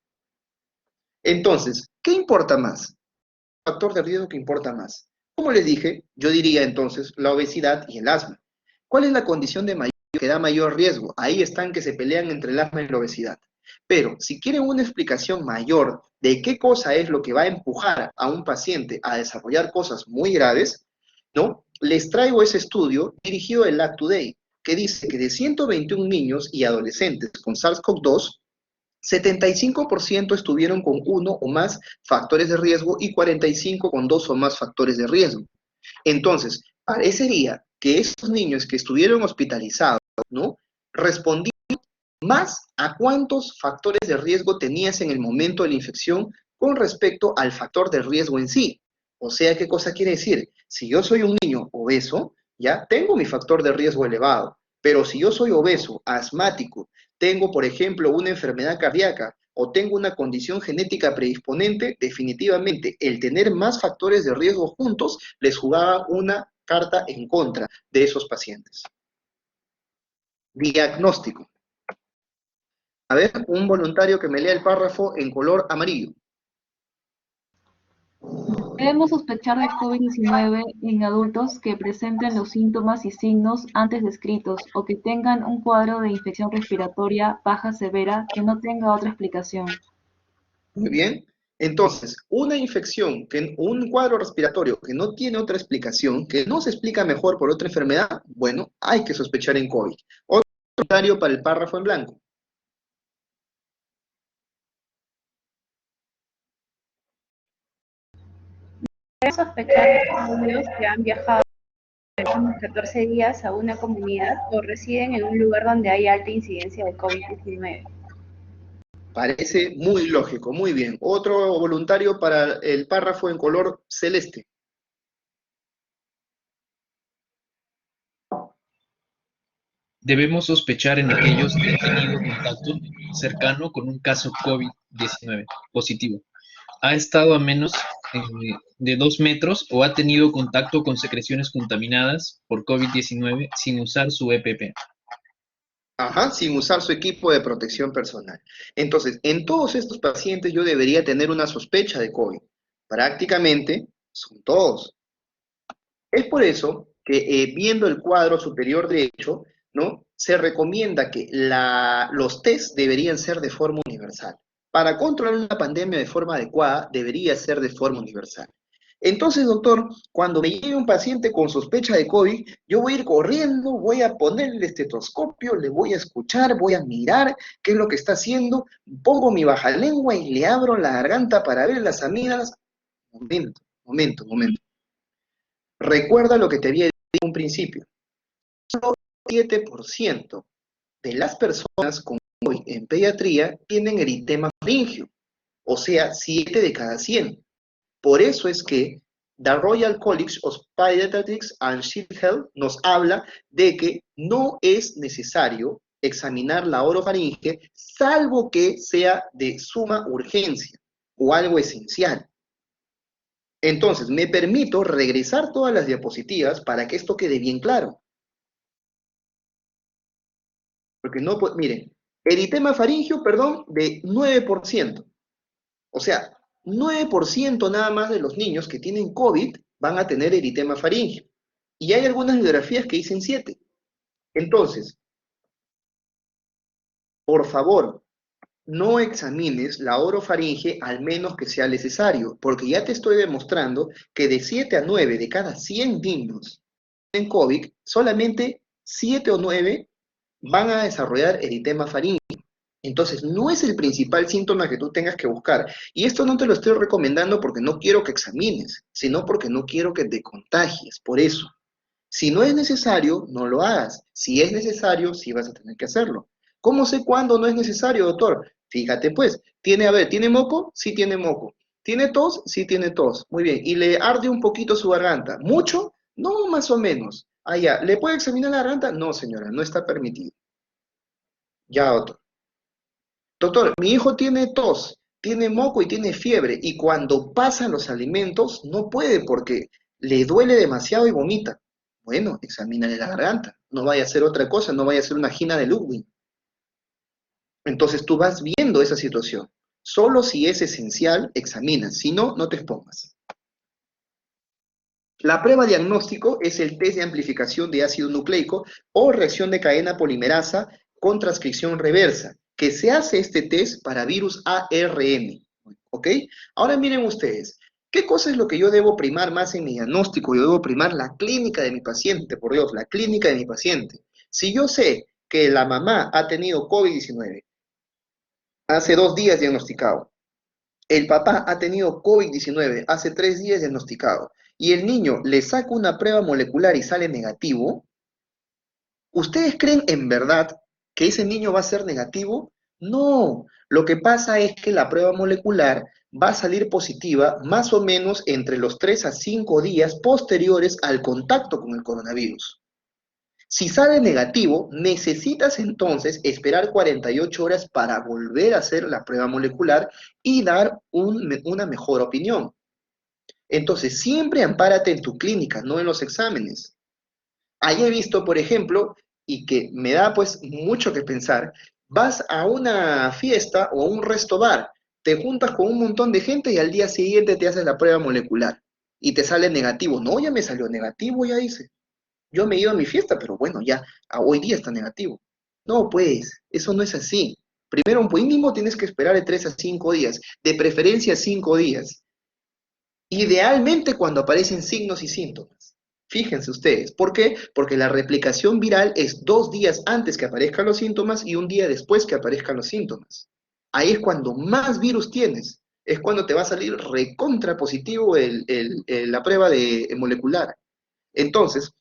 Entonces, ¿qué importa más? ¿El factor de riesgo que importa más? Como les dije, yo diría entonces la obesidad y el asma. ¿Cuál es la condición de mayor que da mayor riesgo? Ahí están que se pelean entre el asma y la obesidad. Pero si quieren una explicación mayor de qué cosa es lo que va a empujar a un paciente a desarrollar cosas muy graves, ¿no? Les traigo ese estudio dirigido del Lab Today, que dice que de 121 niños y adolescentes con SARS-CoV-2, 75% estuvieron con 1 o más factores de riesgo y 45% con 2 o más factores de riesgo. Entonces, parecería que esos niños que estuvieron hospitalizados, ¿no? Respondían más a cuántos factores de riesgo tenías en el momento de la infección con respecto al factor de riesgo en sí. O sea, ¿qué cosa quiere decir? Si yo soy un niño obeso, ya tengo mi factor de riesgo elevado, pero si yo soy obeso, asmático, tengo, por ejemplo, una enfermedad cardíaca o tengo una condición genética predisponente, definitivamente el tener más factores de riesgo juntos les jugaba una carta en contra de esos pacientes. Diagnóstico. A ver, un voluntario que me lea el párrafo en color amarillo. Debemos sospechar de COVID-19 en adultos que presenten los síntomas y signos antes descritos o que tengan un cuadro de infección respiratoria baja severa que no tenga otra explicación. Muy bien. Entonces, una infección, un cuadro respiratorio que no tiene otra explicación, que no se explica mejor por otra enfermedad, bueno, hay que sospechar en COVID. Otro voluntario para el párrafo en blanco. Debe sospechar de estudios que han viajado en los últimos 14 días a una comunidad o residen en un lugar donde hay alta incidencia de COVID-19. Parece muy lógico, muy bien. Otro voluntario para el párrafo en color celeste. Debemos sospechar en aquellos que han tenido contacto cercano con un caso COVID-19 positivo. Ha estado a menos de 2 metros o ha tenido contacto con secreciones contaminadas por COVID-19 sin usar su EPP. Ajá, sin usar su equipo de protección personal. Entonces, en todos estos pacientes yo debería tener una sospecha de COVID. Prácticamente son todos. Es por eso que viendo el cuadro superior derecho, ¿no? Se recomienda que los test deberían ser de forma universal. Para controlar una pandemia de forma adecuada, debería ser de forma universal. Entonces, doctor, cuando me llegue un paciente con sospecha de COVID, yo voy a ir corriendo, voy a ponerle el estetoscopio, le voy a escuchar, voy a mirar qué es lo que está haciendo, pongo mi bajalengua y le abro la garganta para ver las amígdalas. Momento. Recuerda lo que te había dicho en un principio. Solo 7% de las personas con COVID en pediatría tienen eritema faríngeo, o sea, 7 de cada 100. Por eso es que The Royal College of Pediatrics and Child Health nos habla de que no es necesario examinar la orofaringe, salvo que sea de suma urgencia o algo esencial. Entonces, me permito regresar todas las diapositivas para que esto quede bien claro. Porque no, miren, eritema faríngeo, perdón, de 9%. O sea, 9% nada más de los niños que tienen COVID van a tener eritema faríngeo. Y hay algunas bibliografías que dicen 7. Entonces, por favor, no examines la orofaringe al menos que sea necesario, porque ya te estoy demostrando que de 7 a 9 de cada 100 niños en COVID, solamente 7 o 9 van a desarrollar eritema faríngeo. Entonces, no es el principal síntoma que tú tengas que buscar. Y esto no te lo estoy recomendando porque no quiero que examines, sino porque no quiero que te contagies. Por eso, si no es necesario, no lo hagas. Si es necesario, sí vas a tener que hacerlo. ¿Cómo sé cuándo no es necesario, doctor? Fíjate pues, ¿tiene moco? Sí tiene moco. ¿Tiene tos? Sí tiene tos. Muy bien. ¿Y le arde un poquito su garganta? ¿Mucho? No, más o menos. Ah, ya. ¿Le puede examinar la garganta? No, señora, no está permitido. Ya, doctor. Doctor, mi hijo tiene tos, tiene moco y tiene fiebre, y cuando pasan los alimentos no puede porque le duele demasiado y vomita. Bueno, examínale la garganta, no vaya a hacer otra cosa, no vaya a hacer una angina de Ludwig. Entonces tú vas viendo esa situación. Solo si es esencial, examinas, si no, no te expongas. La prueba diagnóstico es el test de amplificación de ácido nucleico o reacción de cadena polimerasa con transcripción reversa, que se hace este test para virus ARN. ¿Ok? Ahora miren ustedes, ¿qué cosa es lo que yo debo primar más en mi diagnóstico? Yo debo primar la clínica de mi paciente, por Dios, la clínica de mi paciente. Si yo sé que la mamá ha tenido COVID-19, hace 2 días diagnosticado, el papá ha tenido COVID-19 hace 3 días diagnosticado y el niño le saca una prueba molecular y sale negativo, ¿ustedes creen en verdad que ese niño va a ser negativo? No, lo que pasa es que la prueba molecular va a salir positiva más o menos entre los 3 a 5 días posteriores al contacto con el coronavirus. Si sale negativo, necesitas entonces esperar 48 horas para volver a hacer la prueba molecular y dar una mejor opinión. Entonces, siempre ampárate en tu clínica, no en los exámenes. Ahí he visto, por ejemplo, y que me da pues mucho que pensar, vas a una fiesta o a un resto bar, te juntas con un montón de gente y al día siguiente te haces la prueba molecular y te sale negativo. No, ya me salió negativo, ya dice. Yo me he ido a mi fiesta, pero bueno, ya hoy día está negativo. No, pues, eso no es así. Primero, un mínimo tienes que esperar de 3 a 5 días, de preferencia 5 días. Idealmente cuando aparecen signos y síntomas. Fíjense ustedes, ¿por qué? Porque la replicación viral es 2 días antes que aparezcan los síntomas y un día después que aparezcan los síntomas. Ahí es cuando más virus tienes. Es cuando te va a salir recontra positivo la prueba molecular. Entonces,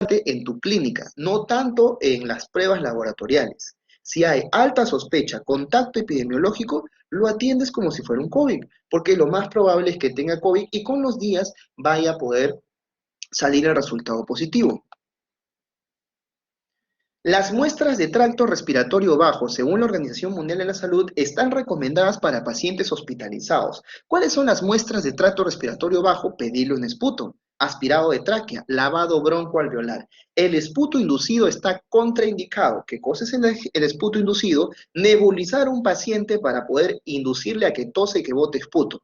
en tu clínica, no tanto en las pruebas laboratoriales. Si hay alta sospecha, contacto epidemiológico, lo atiendes como si fuera un COVID, porque lo más probable es que tenga COVID y con los días vaya a poder salir el resultado positivo. Las muestras de tracto respiratorio bajo, según la Organización Mundial de la Salud, están recomendadas para pacientes hospitalizados. ¿Cuáles son las muestras de tracto respiratorio bajo? Pedirle un esputo, aspirado de tráquea, lavado broncoalveolar. El esputo inducido está contraindicado. ¿Qué cosa es el esputo inducido? Nebulizar a un paciente para poder inducirle a que tose y que bote esputo.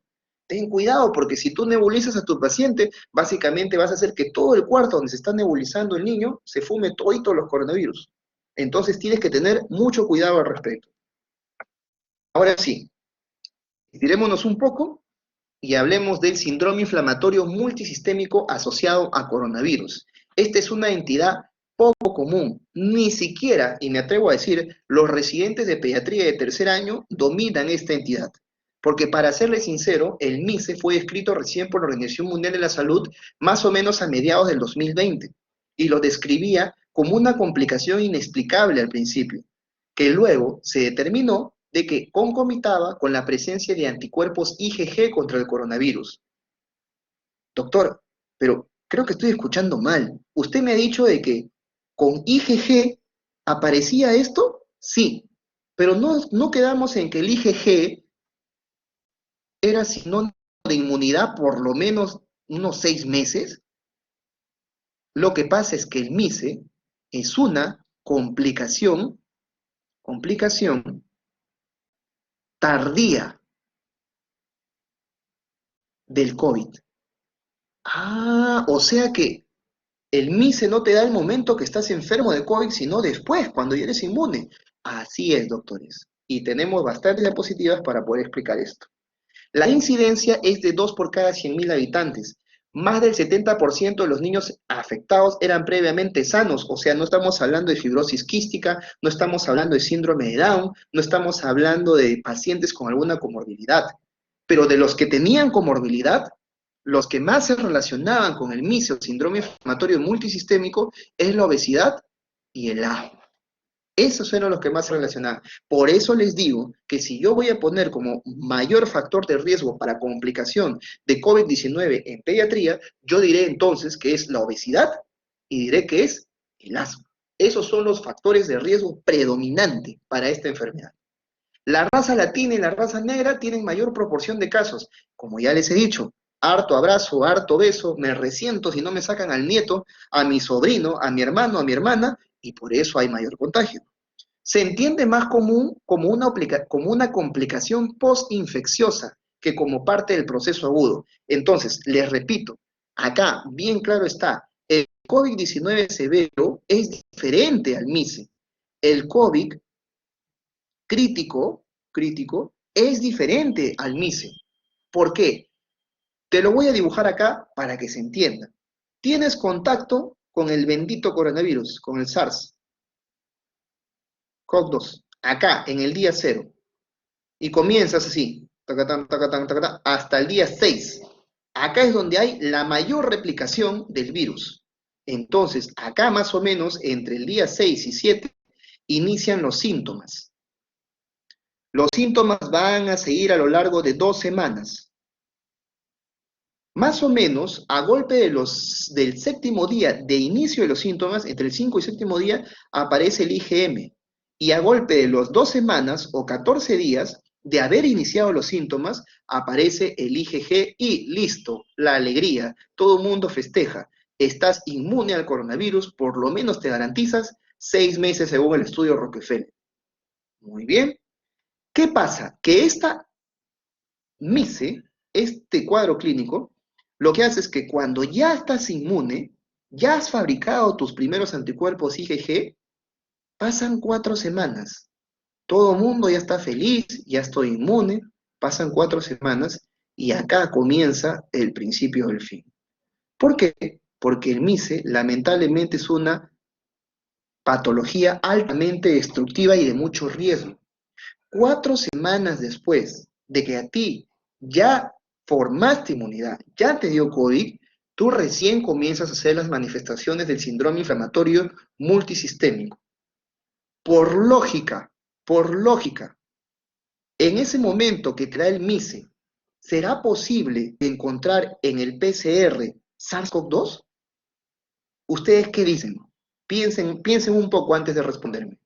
Ten cuidado, porque si tú nebulizas a tu paciente, básicamente vas a hacer que todo el cuarto donde se está nebulizando el niño se fume todos los coronavirus. Entonces tienes que tener mucho cuidado al respecto. Ahora sí, estirémonos un poco y hablemos del síndrome inflamatorio multisistémico asociado a coronavirus. Esta es una entidad poco común. Ni siquiera, y me atrevo a decir, los residentes de pediatría de tercer año dominan esta entidad. Porque para serle sincero, el MICE fue descrito recién por la Organización Mundial de la Salud más o menos a mediados del 2020 y lo describía como una complicación inexplicable al principio, que luego se determinó de que concomitaba con la presencia de anticuerpos IgG contra el coronavirus. Doctor, pero creo que estoy escuchando mal. ¿Usted me ha dicho de que con IgG aparecía esto? Sí, pero no quedamos en que el IgG era sinónimo de inmunidad por lo menos unos 6 meses. Lo que pasa es que el MICE es una complicación tardía del COVID. Ah, o sea que el MICE no te da el momento que estás enfermo de COVID, sino después, cuando ya eres inmune. Así es, doctores. Y tenemos bastantes diapositivas para poder explicar esto. La incidencia es de 2 por cada 100.000 habitantes. Más del 70% de los niños afectados eran previamente sanos, o sea, no estamos hablando de fibrosis quística, no estamos hablando de síndrome de Down, no estamos hablando de pacientes con alguna comorbilidad. Pero de los que tenían comorbilidad, los que más se relacionaban con el MICE o síndrome inflamatorio multisistémico es la obesidad y el asma. Esos eran los que más se relacionaban. Por eso les digo que si yo voy a poner como mayor factor de riesgo para complicación de COVID-19 en pediatría, yo diré entonces que es la obesidad y diré que es el asma. Esos son los factores de riesgo predominante para esta enfermedad. La raza latina y la raza negra tienen mayor proporción de casos. Como ya les he dicho, harto abrazo, harto beso, me resiento si no me sacan al nieto, a mi sobrino, a mi hermano, a mi hermana, y por eso hay mayor contagio. Se entiende más común como una complicación postinfecciosa que como parte del proceso agudo. Entonces, les repito, acá bien claro está, el COVID-19 severo es diferente al MICE. El COVID crítico es diferente al MICE. ¿Por qué? Te lo voy a dibujar acá para que se entienda. Tienes contacto con el bendito coronavirus, con el SARS-CoV-2, acá, en el día 0. Y comienzas así, tacatán, tacatán, tacatán, hasta el día 6. Acá es donde hay la mayor replicación del virus. Entonces, acá más o menos, entre el día 6 y 7, inician los síntomas. Los síntomas van a seguir a lo largo de 2 semanas. Más o menos, a golpe del 7º día de inicio de los síntomas, entre el 5 y 7º día, aparece el IgM. Y a golpe de los 2 semanas o 14 días de haber iniciado los síntomas, aparece el IgG y listo, la alegría. Todo el mundo festeja. Estás inmune al coronavirus, por lo menos te garantizas 6 meses según el estudio Rockefeller. Muy bien. ¿Qué pasa? Que esta MICE, este cuadro clínico, lo que hace es que cuando ya estás inmune, ya has fabricado tus primeros anticuerpos IgG, pasan 4 semanas. Todo el mundo ya está feliz, ya estoy inmune, pasan 4 semanas y acá comienza el principio del fin. ¿Por qué? Porque el MICE lamentablemente es una patología altamente destructiva y de mucho riesgo. 4 semanas después de que a ti ya formaste inmunidad, ya te dio COVID, tú recién comienzas a hacer las manifestaciones del síndrome inflamatorio multisistémico. por lógica, en ese momento que te da el MICE, ¿será posible encontrar en el PCR SARS-CoV-2? ¿Ustedes qué dicen? Piensen un poco antes de responderme.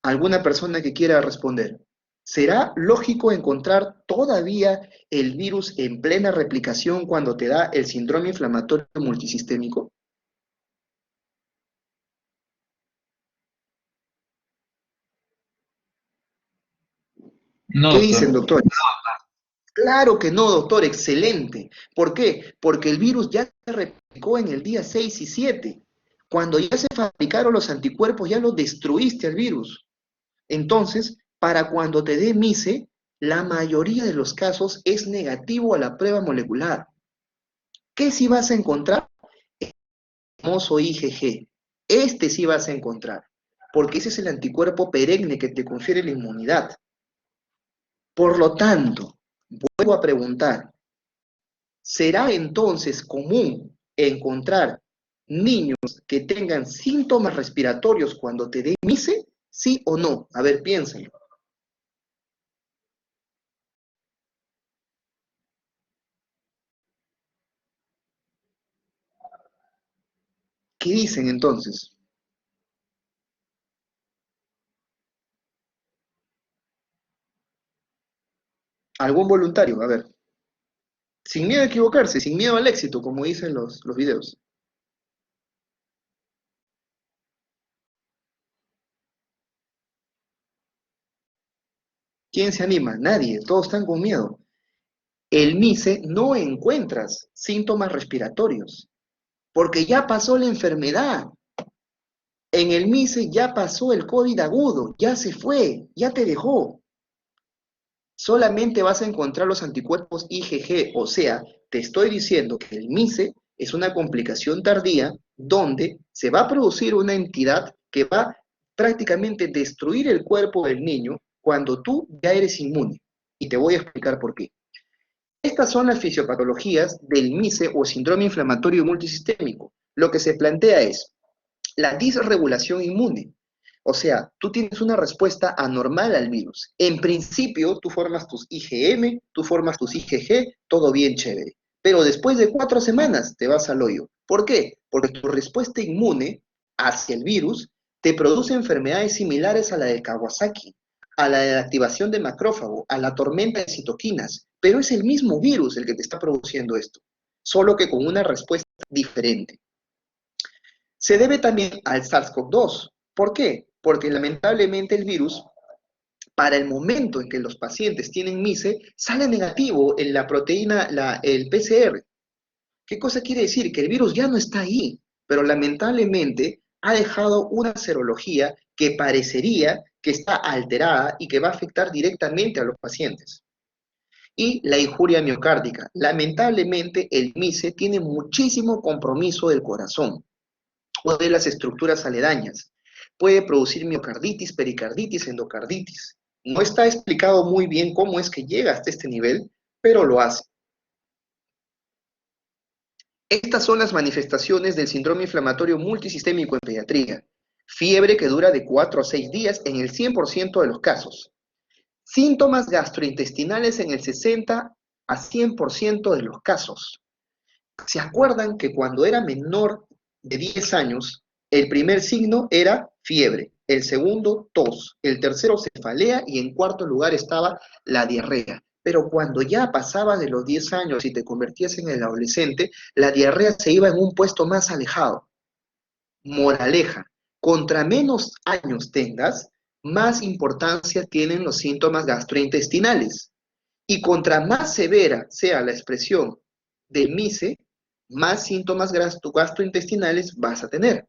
¿Alguna persona que quiera responder? ¿Será lógico encontrar todavía el virus en plena replicación cuando te da el síndrome inflamatorio multisistémico? No, ¿Qué doctor. dicen, doctores? Claro que no, doctor, excelente. ¿Por qué? Porque el virus ya se replicó en el día 6 y 7. Cuando ya se fabricaron los anticuerpos, ya lo destruiste al virus. Entonces, para cuando te dé MICE, la mayoría de los casos es negativo a la prueba molecular. ¿Qué sí vas a encontrar? El famoso IgG. Este sí vas a encontrar, porque ese es el anticuerpo perenne que te confiere la inmunidad. Por lo tanto, vuelvo a preguntar, ¿será entonces común encontrar niños que tengan síntomas respiratorios cuando te dé MICE? ¿Sí o no? A ver, piénsenlo. ¿Qué dicen entonces? ¿Algún voluntario? A ver. Sin miedo a equivocarse, sin miedo al éxito, como dicen los videos. ¿Quién se anima? Nadie, todos están con miedo. El MICE no encuentras síntomas respiratorios, porque ya pasó la enfermedad. En el MICE ya pasó el COVID agudo, ya se fue, ya te dejó. Solamente vas a encontrar los anticuerpos IgG, o sea, te estoy diciendo que el MICE es una complicación tardía donde se va a producir una entidad que va prácticamente destruir el cuerpo del niño cuando tú ya eres inmune. Y te voy a explicar por qué. Estas son las fisiopatologías del MICE o síndrome inflamatorio multisistémico. Lo que se plantea es la disregulación inmune. O sea, tú tienes una respuesta anormal al virus. En principio, tú formas tus IgM, tú formas tus IgG, todo bien chévere. Pero después de 4 semanas te vas al hoyo. ¿Por qué? Porque tu respuesta inmune hacia el virus te produce enfermedades similares a la de Kawasaki, a la de la activación de macrófago, a la tormenta de citoquinas. Pero es el mismo virus el que te está produciendo esto, solo que con una respuesta diferente. Se debe también al SARS-CoV-2. ¿Por qué? Porque lamentablemente el virus, para el momento en que los pacientes tienen MICE, sale negativo en la proteína, el PCR. ¿Qué cosa quiere decir? Que el virus ya no está ahí, pero lamentablemente ha dejado una serología que parecería que está alterada y que va a afectar directamente a los pacientes. Y la injuria miocárdica. Lamentablemente el MICE tiene muchísimo compromiso del corazón o de las estructuras aledañas. Puede producir miocarditis, pericarditis, endocarditis. No está explicado muy bien cómo es que llega hasta este nivel, pero lo hace. Estas son las manifestaciones del síndrome inflamatorio multisistémico en pediatría. Fiebre que dura de 4 a 6 días en el 100% de los casos. Síntomas gastrointestinales en el 60 a 100% de los casos. ¿Se acuerdan que cuando era menor de 10 años, el primer signo era fiebre, el segundo tos, el tercero cefalea y en cuarto lugar estaba la diarrea? Pero cuando ya pasabas de los 10 años y te convertías en el adolescente, la diarrea se iba en un puesto más alejado. Moraleja, contra menos años tengas, más importancia tienen los síntomas gastrointestinales. Y contra más severa sea la expresión del MICE, más síntomas gastrointestinales vas a tener.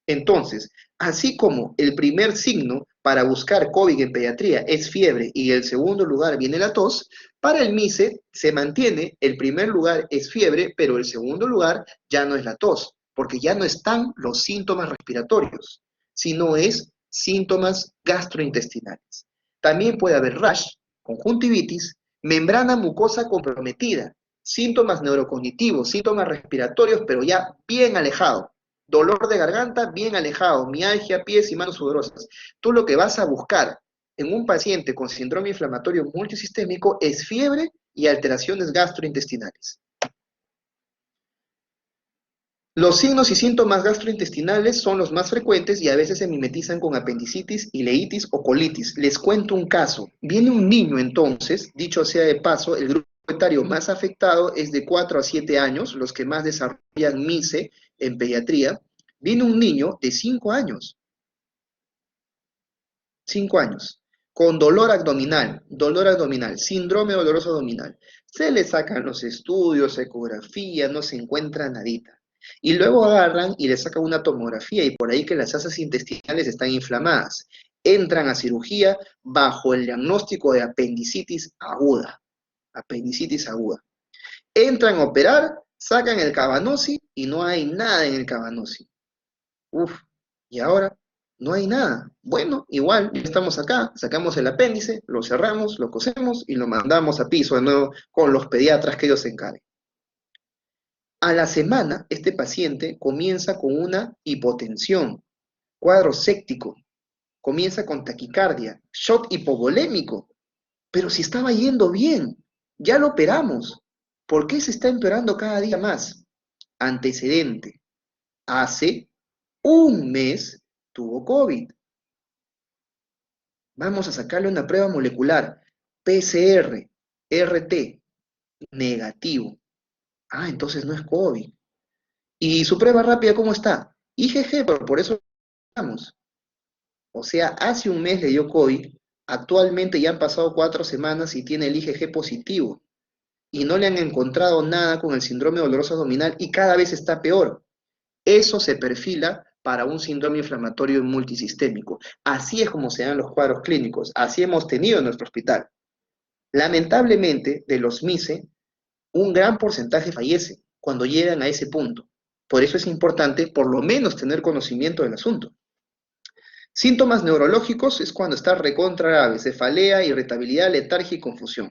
Entonces, así como el primer signo para buscar COVID en pediatría es fiebre y el segundo lugar viene la tos, para el MICE se mantiene, el primer lugar es fiebre, pero el segundo lugar ya no es la tos, porque ya no están los síntomas respiratorios, sino es síntomas gastrointestinales. También puede haber rash, conjuntivitis, membrana mucosa comprometida. Síntomas neurocognitivos, síntomas respiratorios, pero ya bien alejado. Dolor de garganta, bien alejado. Mialgia, pies y manos sudorosas. Tú lo que vas a buscar en un paciente con síndrome inflamatorio multisistémico es fiebre y alteraciones gastrointestinales. Los signos y síntomas gastrointestinales son los más frecuentes y a veces se mimetizan con apendicitis, ileitis o colitis. Les cuento un caso. Viene un niño entonces, dicho sea de paso, el grupo etario más afectado es de 4 a 7 años, los que más desarrollan MICE en pediatría. Viene un niño de 5 años, 5 años, con dolor abdominal, síndrome doloroso abdominal. Se le sacan los estudios, ecografía, no se encuentra nadita. Y luego agarran y le sacan una tomografía y por ahí que las asas intestinales están inflamadas. Entran a cirugía bajo el diagnóstico de apendicitis aguda. Apendicitis aguda. Entran a operar, sacan el Cabanossi y no hay nada en el Cabanossi. Uf, y ahora no hay nada. Bueno, igual, ya estamos acá, sacamos el apéndice, lo cerramos, lo cosemos y lo mandamos a piso de nuevo con los pediatras que ellos se encarguen. A la semana, este paciente comienza con una hipotensión, cuadro séptico, comienza con taquicardia, shock hipovolémico. Pero si estaba yendo bien, ya lo operamos. ¿Por qué se está empeorando cada día más? Antecedente. Hace un mes tuvo COVID. Vamos a sacarle una prueba molecular, PCR, RT, negativo. Ah, entonces no es COVID. ¿Y su prueba rápida cómo está? IgG, pero por eso estamos. O sea, hace un mes le dio COVID, actualmente ya han pasado 4 semanas y tiene el IgG positivo. Y no le han encontrado nada con el síndrome doloroso abdominal y cada vez está peor. Eso se perfila para un síndrome inflamatorio multisistémico. Así es como se dan los cuadros clínicos, así hemos tenido en nuestro hospital. Lamentablemente, de los MICE, un gran porcentaje fallece cuando llegan a ese punto. Por eso es importante, por lo menos, tener conocimiento del asunto. Síntomas neurológicos es cuando está recontra grave, cefalea, irritabilidad, letargia y confusión.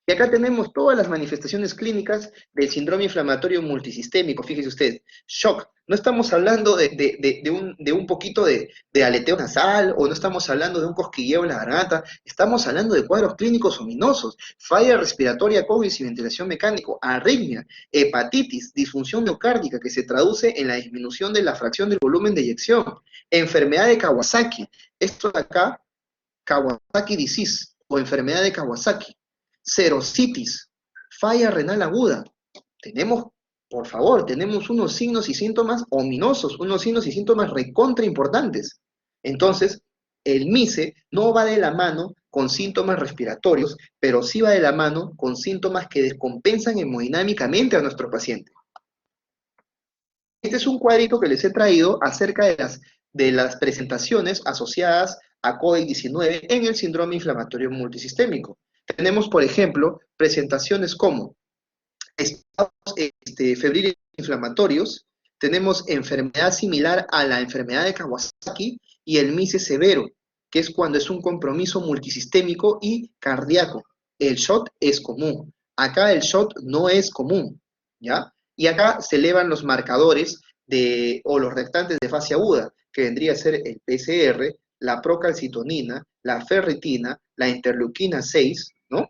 Y acá tenemos todas las manifestaciones clínicas del síndrome inflamatorio multisistémico. Fíjese usted, shock. No estamos hablando de un poquito de aleteo nasal, o no estamos hablando de un cosquilleo en la garganta, estamos hablando de cuadros clínicos ominosos, falla respiratoria COVID y ventilación mecánico, arritmia, hepatitis, disfunción miocárdica que se traduce en la disminución de la fracción del volumen de eyección, enfermedad de Kawasaki. Esto de acá, Kawasaki disease, o enfermedad de Kawasaki. Serositis, falla renal aguda. Tenemos, por favor, tenemos unos signos y síntomas ominosos, unos signos y síntomas recontra importantes. Entonces, el MICE no va de la mano con síntomas respiratorios, pero sí va de la mano con síntomas que descompensan hemodinámicamente a nuestro paciente. Este es un cuadrito que les he traído acerca de las presentaciones asociadas a COVID-19 en el síndrome inflamatorio multisistémico. Tenemos, por ejemplo, presentaciones como estados febriles inflamatorios, tenemos enfermedad similar a la enfermedad de Kawasaki y el MICE severo, que es cuando es un compromiso multisistémico y cardíaco. El SHOT es común. Acá el SHOT no es común, ¿ya? Y acá se elevan los marcadores o los reactantes de fase aguda, que vendría a ser el PCR, la procalcitonina, la ferritina, la interleuquina 6, ¿no?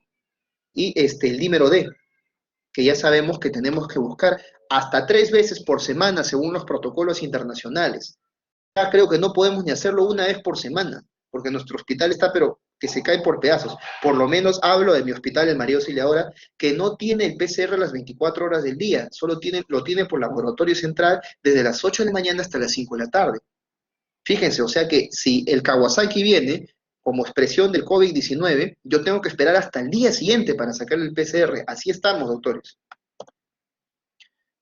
Y el dímero D, que ya sabemos que tenemos que buscar hasta 3 veces por semana según los protocolos internacionales. Ya creo que no podemos ni hacerlo una vez por semana, porque nuestro hospital está, pero que se cae por pedazos. Por lo menos hablo de mi hospital, el María Auxiliadora, que no tiene el PCR las 24 horas del día, solo lo tiene por laboratorio central desde las 8 de la mañana hasta las 5 de la tarde. Fíjense, o sea que si el Kawasaki viene como expresión del COVID-19, yo tengo que esperar hasta el día siguiente para sacar el PCR. Así estamos, doctores.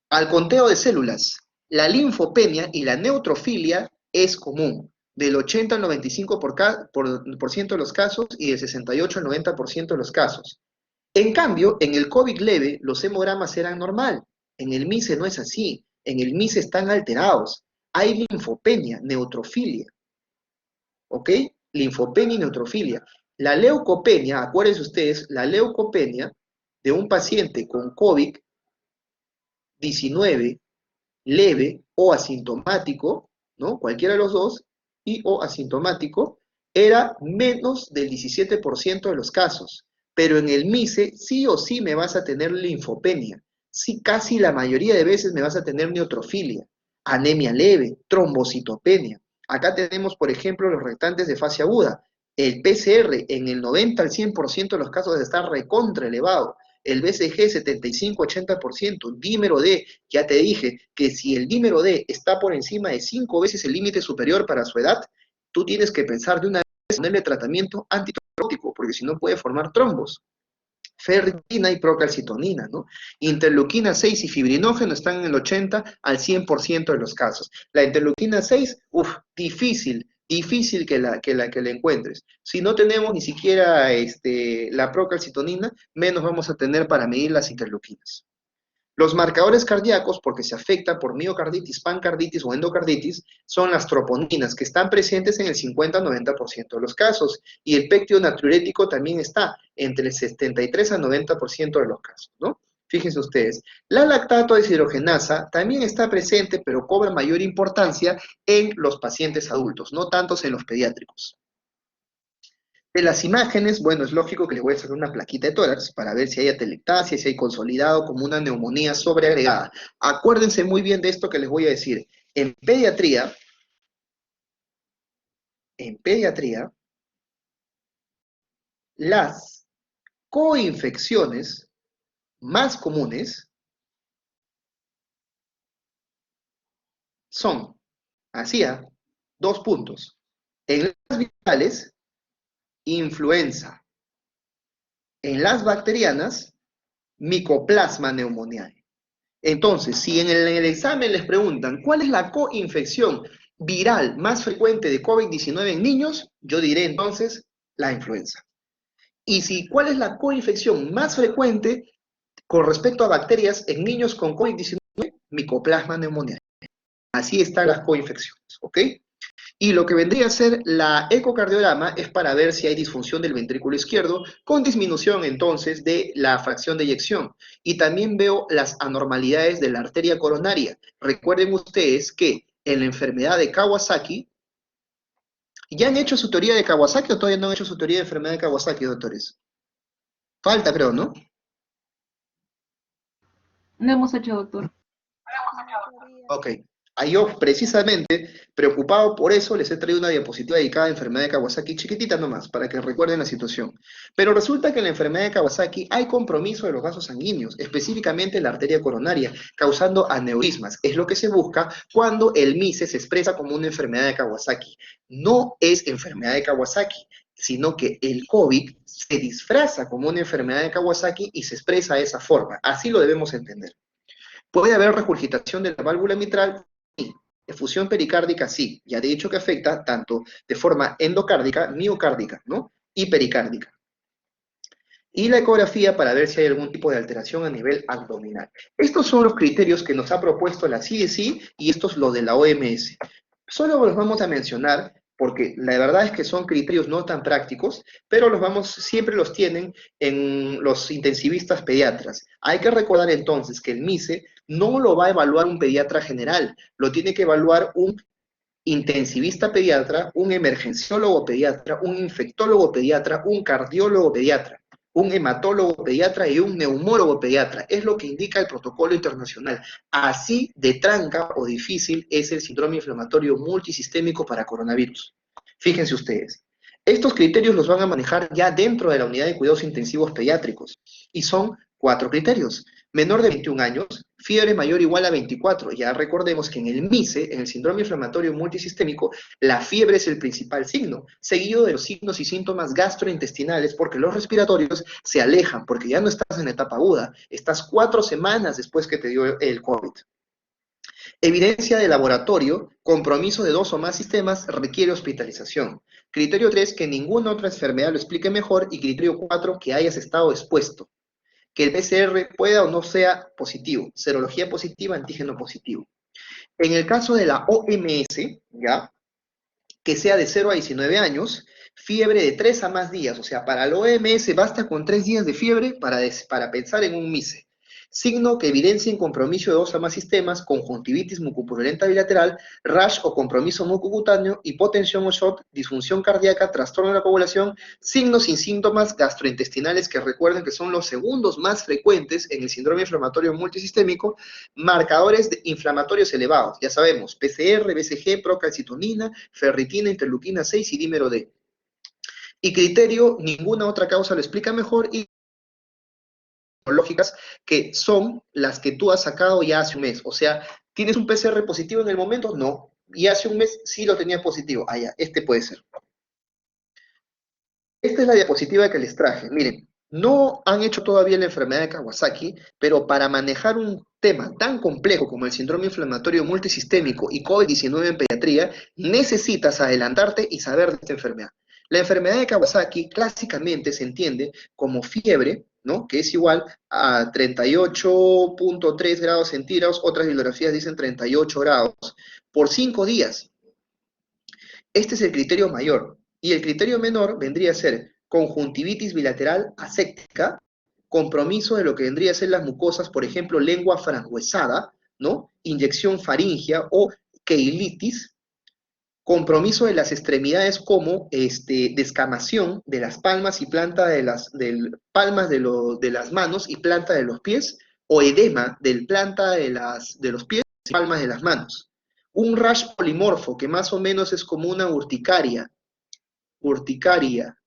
Al conteo de células, la linfopenia y la neutrofilia es común, del 80 al 95% de los casos y del 68 al 90% de los casos. En cambio, en el COVID leve, los hemogramas eran normal. En el MICE no es así. En el MICE están alterados. Hay linfopenia, neutrofilia. ¿Ok? Linfopenia y neutrofilia. La leucopenia, acuérdense ustedes, la leucopenia de un paciente con COVID-19 leve o asintomático, ¿no? Cualquiera de los dos, y o asintomático, era menos del 17% de los casos. Pero en el MICE sí o sí me vas a tener linfopenia. Sí, casi la mayoría de veces me vas a tener neutrofilia, anemia leve, trombocitopenia. Acá tenemos, por ejemplo, los reactantes de fase aguda. El PCR en el 90 al 100% de los casos está recontra elevado. El BCG 75-80%, dímero D, ya te dije que si el dímero D está por encima de 5 veces el límite superior para su edad, tú tienes que pensar de una vez ponerle tratamiento antitrombótico, porque si no puede formar trombos. Ferritina y procalcitonina, ¿no? Interleuquina 6 y fibrinógeno están en el 80 al 100% de los casos. La interleuquina 6, difícil que la encuentres. Si no tenemos ni siquiera la procalcitonina, menos vamos a tener para medir las interleuquinas. Los marcadores cardíacos, porque se afectan por miocarditis, pancarditis o endocarditis, son las troponinas, que están presentes en el 50-90% de los casos, y el péptido natriurético también está entre el 73 a 90% de los casos, ¿no? Fíjense ustedes, la lactato deshidrogenasa también está presente, pero cobra mayor importancia en los pacientes adultos, no tantos en los pediátricos. De las imágenes, bueno, es lógico que les voy a sacar una plaquita de tórax para ver si hay atelectasia, si hay consolidado como una neumonía sobreagregada. Acuérdense muy bien de esto que les voy a decir. En pediatría, las coinfecciones más comunes son, hacía 2 puntos. En las virales, influenza. En las bacterianas, Mycoplasma pneumoniae. Entonces, si en el examen les preguntan cuál es la coinfección viral más frecuente de COVID-19 en niños, yo diré entonces la influenza. Y si cuál es la coinfección más frecuente con respecto a bacterias en niños con COVID-19, Mycoplasma pneumoniae. Así están las coinfecciones, ¿ok? Y lo que vendría a ser la ecocardiograma es para ver si hay disfunción del ventrículo izquierdo, con disminución entonces de la fracción de eyección. Y también veo las anormalidades de la arteria coronaria. Recuerden ustedes que en la enfermedad de Kawasaki, ¿ya han hecho su teoría de Kawasaki o todavía no han hecho su teoría de enfermedad de Kawasaki, doctores? Falta, creo, ¿no? No hemos hecho, doctor. Ok. Yo precisamente, preocupado por eso, les he traído una diapositiva dedicada a la enfermedad de Kawasaki, chiquitita nomás, para que recuerden la situación. Pero resulta que en la enfermedad de Kawasaki hay compromiso de los vasos sanguíneos, específicamente la arteria coronaria, causando aneurismas. Es lo que se busca cuando el MICE se expresa como una enfermedad de Kawasaki. No es enfermedad de Kawasaki, sino que el COVID se disfraza como una enfermedad de Kawasaki y se expresa de esa forma. Así lo debemos entender. ¿Puede haber regurgitación de la válvula mitral? Sí. Efusión pericárdica, sí. Ya he dicho que afecta tanto de forma endocárdica, miocárdica, ¿no? Y pericárdica. Y la ecografía para ver si hay algún tipo de alteración a nivel abdominal. Estos son los criterios que nos ha propuesto la CDC y esto es lo de la OMS. Solo los vamos a mencionar porque la verdad es que son criterios no tan prácticos, pero siempre los tienen en los intensivistas pediatras. Hay que recordar entonces que el MICE no lo va a evaluar un pediatra general, lo tiene que evaluar un intensivista pediatra, un emergenciólogo pediatra, un infectólogo pediatra, un cardiólogo pediatra, un hematólogo pediatra y un neumólogo pediatra. Es lo que indica el protocolo internacional. Así de tranca o difícil es el síndrome inflamatorio multisistémico para coronavirus. Fíjense ustedes. Estos criterios los van a manejar ya dentro de la unidad de cuidados intensivos pediátricos. Y son 4 criterios. Menor de 21 años, fiebre mayor o igual a 24. Ya recordemos que en el MICE, en el síndrome inflamatorio multisistémico, la fiebre es el principal signo, seguido de los signos y síntomas gastrointestinales, porque los respiratorios se alejan, porque ya no estás en etapa aguda, estás 4 semanas después que te dio el COVID. Evidencia de laboratorio, compromiso de 2 o más sistemas, requiere hospitalización. Criterio 3, que ninguna otra enfermedad lo explique mejor, y criterio 4, que hayas estado expuesto. Que el PCR pueda o no sea positivo, serología positiva, antígeno positivo. En el caso de la OMS, ¿ya? Que sea de 0 a 19 años, fiebre de 3 a más días, o sea, para la OMS basta con 3 días de fiebre para pensar en un MICE. Signo que evidencien compromiso de 2 a más sistemas, conjuntivitis mucopurulenta bilateral, rash o compromiso mucocutáneo, hipotensión o shock, disfunción cardíaca, trastorno de la coagulación, signos sin síntomas gastrointestinales, que recuerden que son los segundos más frecuentes en el síndrome inflamatorio multisistémico, marcadores inflamatorios elevados, ya sabemos, PCR, BCG, procalcitonina, ferritina, interleuquina 6 y dímero D. Y criterio, ninguna otra causa lo explica mejor, y lógicas que son las que tú has sacado ya hace un mes. O sea, ¿tienes un PCR positivo en el momento? No. Y hace un mes sí lo tenía positivo. Ah, ya, este puede ser. Esta es la diapositiva que les traje. Miren, no han hecho todavía la enfermedad de Kawasaki, pero para manejar un tema tan complejo como el síndrome inflamatorio multisistémico y COVID-19 en pediatría, necesitas adelantarte y saber de esta enfermedad. La enfermedad de Kawasaki clásicamente se entiende como fiebre, ¿no? Que es igual a 38.3 grados centígrados, otras bibliografías dicen 38 grados, por 5 días. Este es el criterio mayor. Y el criterio menor vendría a ser conjuntivitis bilateral aséptica, compromiso de lo que vendría a ser las mucosas, por ejemplo, lengua frangüesada, ¿no? Inyección faringea o keilitis, compromiso de las extremidades como descamación de las palmas y planta de palmas de las manos y planta de los pies, o edema del planta de los pies y palmas de las manos. Un rash polimorfo, que más o menos es como una urticaria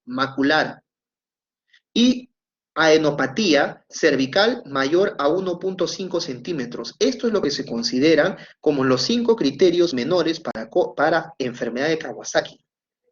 macular, y adenopatía cervical mayor a 1.5 centímetros. Esto es lo que se consideran como los 5 criterios menores para enfermedad de Kawasaki.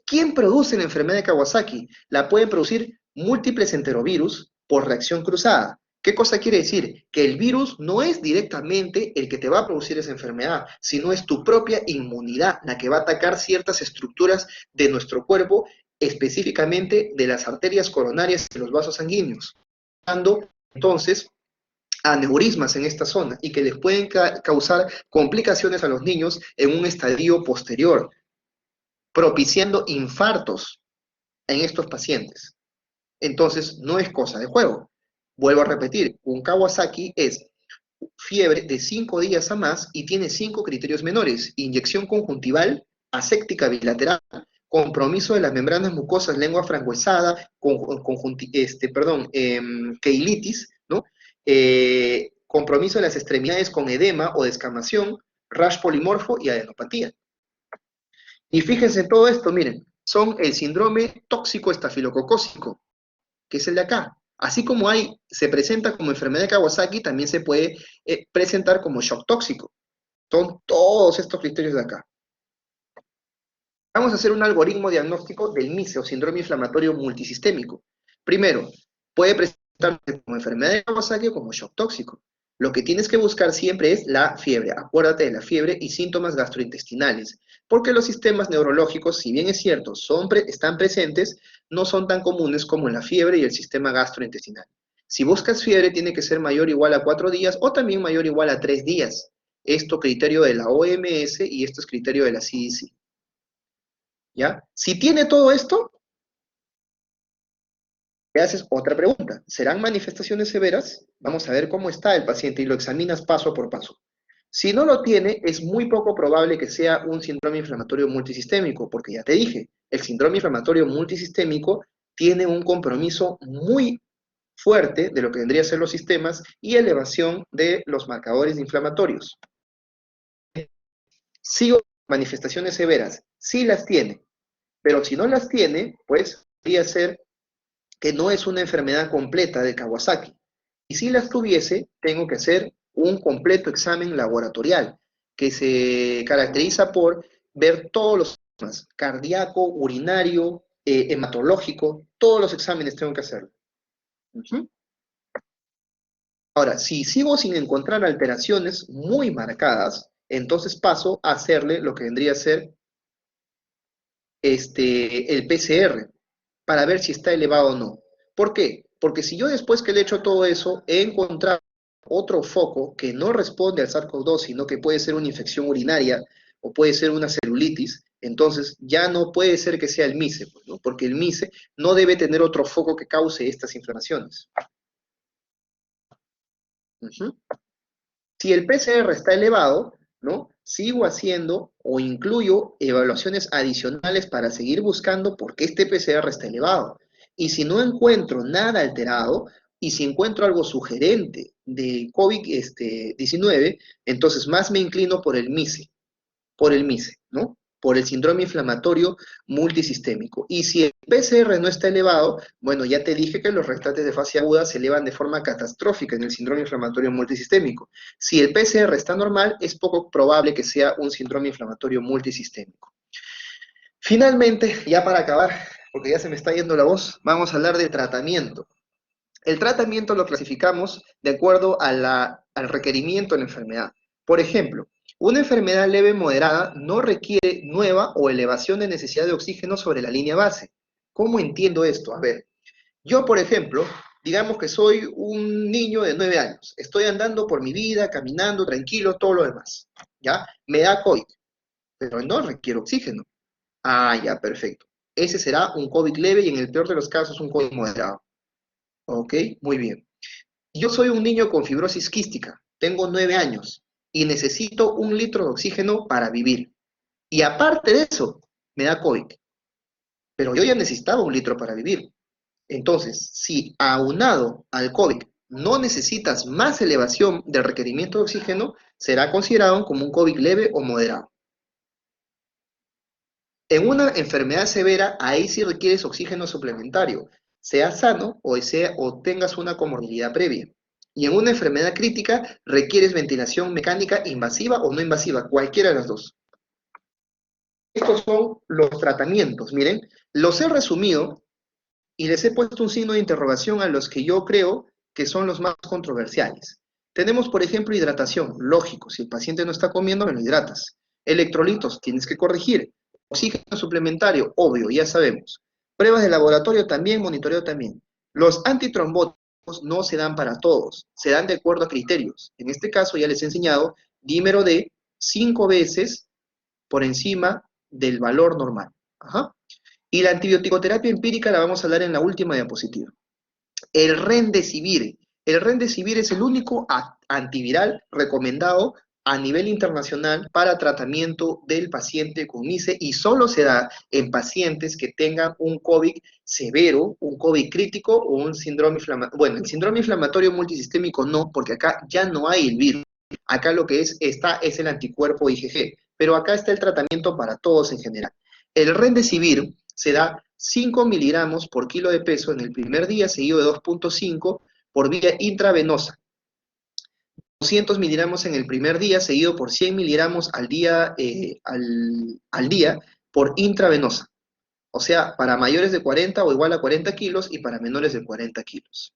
¿Quién produce la enfermedad de Kawasaki? La pueden producir múltiples enterovirus por reacción cruzada. ¿Qué cosa quiere decir? Que el virus no es directamente el que te va a producir esa enfermedad, sino es tu propia inmunidad la que va a atacar ciertas estructuras de nuestro cuerpo, específicamente de las arterias coronarias y los vasos sanguíneos, dando entonces aneurismas en esta zona y que les pueden causar complicaciones a los niños en un estadio posterior, propiciando infartos en estos pacientes. Entonces, no es cosa de juego. Vuelvo a repetir, un Kawasaki es fiebre de 5 días a más y tiene 5 criterios menores: inyección conjuntival, aséptica bilateral, compromiso de las membranas mucosas, lengua frangüesada, keilitis, ¿no? Compromiso de las extremidades con edema o descamación, rash polimorfo y adenopatía. Y fíjense en todo esto, miren, son el síndrome tóxico estafilococócico, que es el de acá. Así como se presenta como enfermedad de Kawasaki, también se puede presentar como shock tóxico. Son todos estos criterios de acá. Vamos a hacer un algoritmo diagnóstico del MICE, o síndrome inflamatorio multisistémico. Primero, puede presentarse como enfermedad de Kawasaki o como shock tóxico. Lo que tienes que buscar siempre es la fiebre. Acuérdate de la fiebre y síntomas gastrointestinales, porque los sistemas neurológicos, si bien es cierto, están presentes, no son tan comunes como la fiebre y el sistema gastrointestinal. Si buscas fiebre, tiene que ser mayor o igual a 4 días o también mayor o igual a 3 días. Esto criterio de la OMS y esto es criterio de la CDC. ¿Ya? Si tiene todo esto, te haces otra pregunta. ¿Serán manifestaciones severas? Vamos a ver cómo está el paciente y lo examinas paso por paso. Si no lo tiene, es muy poco probable que sea un síndrome inflamatorio multisistémico, porque ya te dije, el síndrome inflamatorio multisistémico tiene un compromiso muy fuerte de lo que vendría a ser los sistemas y elevación de los marcadores inflamatorios. Sigo manifestaciones severas, sí las tiene, pero si no las tiene, pues podría ser que no es una enfermedad completa de Kawasaki. Y si las tuviese, tengo que hacer un completo examen laboratorial, que se caracteriza por ver todos los sistemas, cardíaco, urinario, hematológico, todos los exámenes tengo que hacerlo. Ahora, si sigo sin encontrar alteraciones muy marcadas, entonces paso a hacerle lo que vendría a ser el PCR, para ver si está elevado o no. ¿Por qué? Porque si yo después que le he hecho todo eso, he encontrado otro foco que no responde al SARS-CoV-2, sino que puede ser una infección urinaria o puede ser una celulitis, Entonces, ya no puede ser que sea el MICE, pues, ¿no? Porque el MICE no debe tener otro foco que cause estas inflamaciones. Ujú. Si el PCR está elevado, ¿no? Sigo haciendo o incluyo evaluaciones adicionales para seguir buscando por qué este PCR está elevado. Y si no encuentro nada alterado, y si encuentro algo sugerente de COVID-19, entonces más me inclino por el MICE, ¿no? Por el síndrome inflamatorio multisistémico. Y si el PCR no está elevado, bueno, ya te dije que los restartes de fase aguda se elevan de forma catastrófica en el síndrome inflamatorio multisistémico. Si el PCR está normal, es poco probable que sea un síndrome inflamatorio multisistémico. Finalmente, ya para acabar, porque ya se me está yendo la voz, vamos a hablar de tratamiento. El tratamiento lo clasificamos de acuerdo al requerimiento de la enfermedad. Por ejemplo, una enfermedad leve moderada no requiere nueva o elevación de necesidad de oxígeno sobre la línea base. ¿Cómo entiendo esto? A ver, yo, por ejemplo, digamos que soy un niño de 9 años. Estoy andando por mi vida, caminando, tranquilo, todo lo demás. ¿Ya? Me da COVID, pero no requiero oxígeno. Ah, ya, perfecto. Ese será un COVID leve y en el peor de los casos un COVID moderado. Ok, muy bien. Yo soy un niño con fibrosis quística, tengo 9 años y necesito 1 litro de oxígeno para vivir. Y aparte de eso, me da COVID. Pero yo ya necesitaba 1 litro para vivir. Entonces, si aunado al COVID no necesitas más elevación del requerimiento de oxígeno, será considerado como un COVID leve o moderado. En una enfermedad severa, ahí sí requieres oxígeno suplementario, sea sano o tengas una comorbilidad previa. Y en una enfermedad crítica requieres ventilación mecánica invasiva o no invasiva, cualquiera de las dos. Estos son los tratamientos, miren, los he resumido y les he puesto un signo de interrogación a los que yo creo que son los más controversiales. Tenemos, por ejemplo, hidratación, lógico, si el paciente no está comiendo, me lo hidratas. Electrolitos, tienes que corregir. Oxígeno suplementario, obvio, ya sabemos. Pruebas de laboratorio también, monitoreo también. Los antitrombóticos no se dan para todos, se dan de acuerdo a criterios. En este caso ya les he enseñado dímero D 5 veces por encima del valor normal. Ajá. Y la antibioticoterapia empírica la vamos a hablar en la última diapositiva. El Remdesivir. El Remdesivir es el único antiviral recomendado a nivel internacional para tratamiento del paciente con MICE y solo se da en pacientes que tengan un COVID severo, un COVID crítico o un síndrome inflamatorio. Bueno, el síndrome inflamatorio multisistémico no, porque acá ya no hay el virus. Acá lo que está es el anticuerpo IgG, pero acá está el tratamiento para todos en general. El Remdesivir se da 5 miligramos por kilo de peso en el primer día, seguido de 2.5 por vía intravenosa. 200 miligramos en el primer día, seguido por 100 miligramos al día por intravenosa. O sea, para mayores de 40 o igual a 40 kilos y para menores de 40 kilos.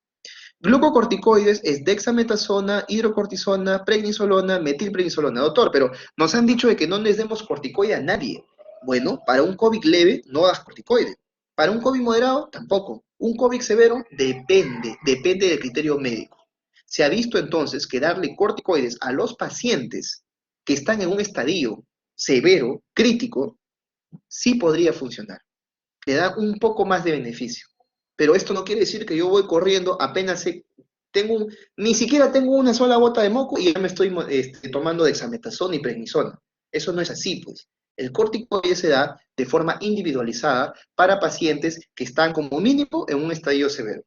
Glucocorticoides es dexametasona, hidrocortisona, prednisolona, metilprednisolona. Doctor, pero nos han dicho de que no les demos corticoide a nadie. Bueno, para un COVID leve no das corticoide. Para un COVID moderado, tampoco. Un COVID severo, depende del criterio médico. Se ha visto entonces que darle corticoides a los pacientes que están en un estadio severo, crítico, sí podría funcionar. Le da un poco más de beneficio. Pero esto no quiere decir que yo voy corriendo, apenas ni siquiera tengo una sola gota de moco y ya me estoy tomando dexametasona y prednisona. Eso no es así, pues. El corticoide se da de forma individualizada para pacientes que están como mínimo en un estadio severo.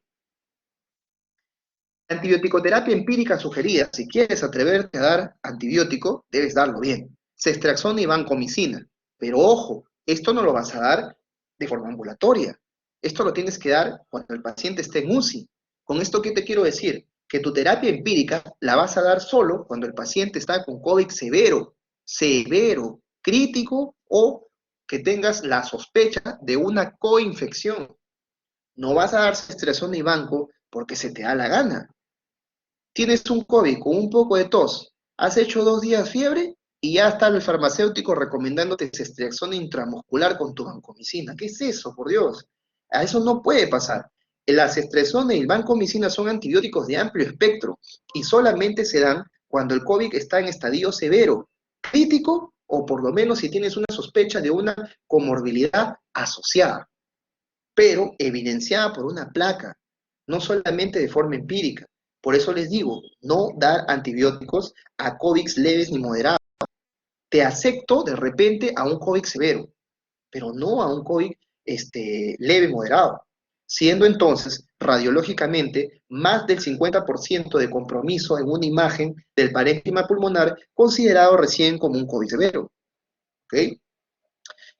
La antibioticoterapia empírica sugerida, si quieres atreverte a dar antibiótico, debes darlo bien. Ceftriaxona y vancomicina. Pero ojo, esto no lo vas a dar de forma ambulatoria. Esto lo tienes que dar cuando el paciente esté en UCI. ¿Con esto qué te quiero decir? Que tu terapia empírica la vas a dar solo cuando el paciente está con COVID severo, crítico o que tengas la sospecha de una coinfección. No vas a dar ceftriaxona y vanco porque se te da la gana. Tienes un COVID con un poco de tos, has hecho 2 días fiebre y ya está el farmacéutico recomendándote ceftriaxona intramuscular con tu vancomicina. ¿Qué es eso, por Dios? A eso no puede pasar. La ceftriaxona y el vancomicina son antibióticos de amplio espectro y solamente se dan cuando el COVID está en estadio severo, crítico o por lo menos si tienes una sospecha de una comorbilidad asociada, pero evidenciada por una placa, no solamente de forma empírica. Por eso les digo, no dar antibióticos a COVID leves ni moderados. Te acepto de repente a un COVID severo, pero no a un COVID leve moderado, siendo entonces radiológicamente más del 50% de compromiso en una imagen del parénquima pulmonar considerado recién como un COVID severo. ¿Ok?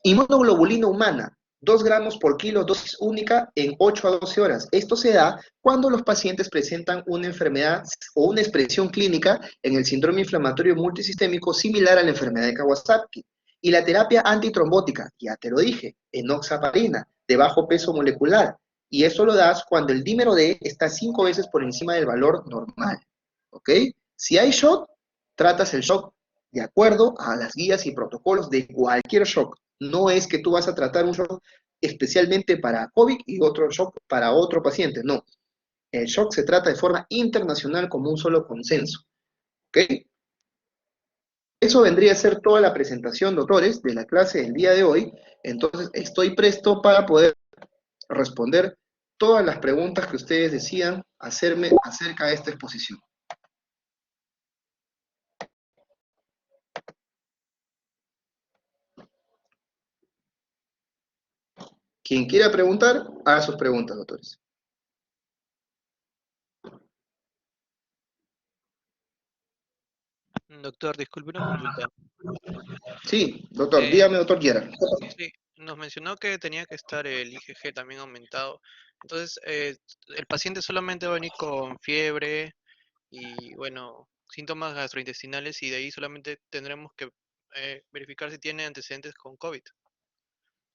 Inmunoglobulina humana, 2 gramos por kilo, dosis única en 8 a 12 horas. Esto se da cuando los pacientes presentan una enfermedad o una expresión clínica en el síndrome inflamatorio multisistémico similar a la enfermedad de Kawasaki. Y la terapia antitrombótica, ya te lo dije, enoxaparina, de bajo peso molecular. Y eso lo das cuando el dímero D está 5 veces por encima del valor normal. ¿Ok? Si hay shock, tratas el shock de acuerdo a las guías y protocolos de cualquier shock. No es que tú vas a tratar un shock especialmente para COVID y otro shock para otro paciente, no. El shock se trata de forma internacional como un solo consenso. ¿Ok? Eso vendría a ser toda la presentación, doctores, de la clase del día de hoy. Entonces, estoy presto para poder responder todas las preguntas que ustedes decidan hacerme acerca de esta exposición. Quien quiera preguntar, haga sus preguntas, doctores. Doctor, disculpe una consulta. Sí, doctor, dígame, doctor Guerra. Sí, nos mencionó que tenía que estar el IgG también aumentado. Entonces, el paciente solamente va a venir con fiebre y, bueno, síntomas gastrointestinales y de ahí solamente tendremos que verificar si tiene antecedentes con COVID.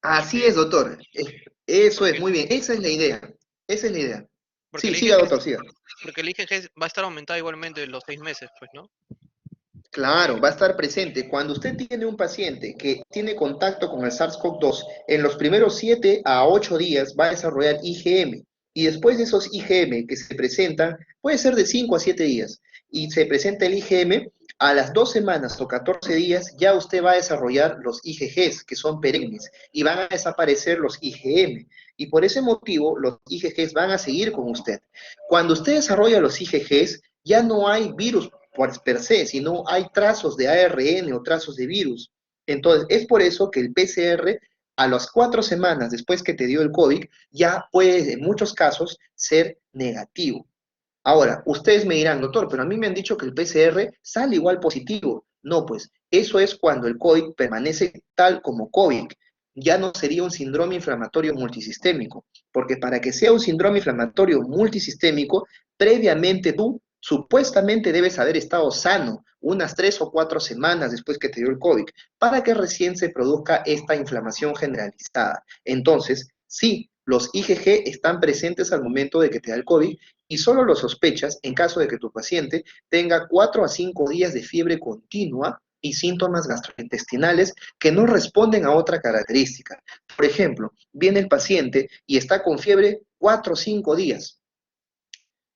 Así es, doctor. Eso es, muy bien. Esa es la idea. Esa es la idea. Sí, siga, doctor, siga. Porque el IgG va a estar aumentado igualmente en los 6 meses, pues, ¿no? Claro, va a estar presente. Cuando usted tiene un paciente que tiene contacto con el SARS-CoV-2, en los primeros 7 a 8 días va a desarrollar IgM. Y después de esos IgM que se presentan, puede ser de 5 a 7 días, y se presenta el IgM, a las 2 semanas o 14 días ya usted va a desarrollar los IgGs, que son perennes, y van a desaparecer los IgM. Y por ese motivo, los IgGs van a seguir con usted. Cuando usted desarrolla los IgGs, ya no hay virus per se, sino hay trazos de ARN o trazos de virus. Entonces, es por eso que el PCR, a las 4 semanas después que te dio el COVID, ya puede, en muchos casos, ser negativo. Ahora, ustedes me dirán, doctor, pero a mí me han dicho que el PCR sale igual positivo. No, pues, eso es cuando el COVID permanece tal como COVID. Ya no sería un síndrome inflamatorio multisistémico, porque para que sea un síndrome inflamatorio multisistémico, previamente tú supuestamente debes haber estado sano unas 3 o 4 semanas después que te dio el COVID, para que recién se produzca esta inflamación generalizada. Entonces, sí, los IgG están presentes al momento de que te da el COVID y solo lo sospechas en caso de que tu paciente tenga 4 a 5 días de fiebre continua y síntomas gastrointestinales que no responden a otra característica. Por ejemplo, viene el paciente y está con fiebre 4 o 5 días.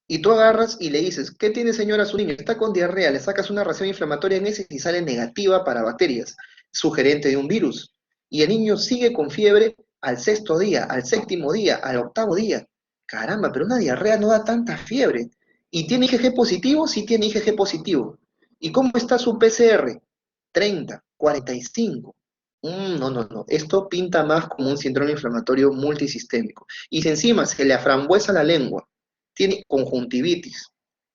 Y tú agarras y le dices, ¿qué tiene señora su niño? Está con diarrea, le sacas una reacción inflamatoria en ese y sale negativa para bacterias, sugerente de un virus. Y el niño sigue con fiebre al 6º día, al 7º día, al 8º día. Caramba, pero una diarrea no da tanta fiebre. ¿Y tiene IgG positivo? Sí tiene IgG positivo. ¿Y cómo está su PCR? 30, 45. No. Esto pinta más como un síndrome inflamatorio multisistémico. Y si encima se le aframbuesa la lengua, tiene conjuntivitis,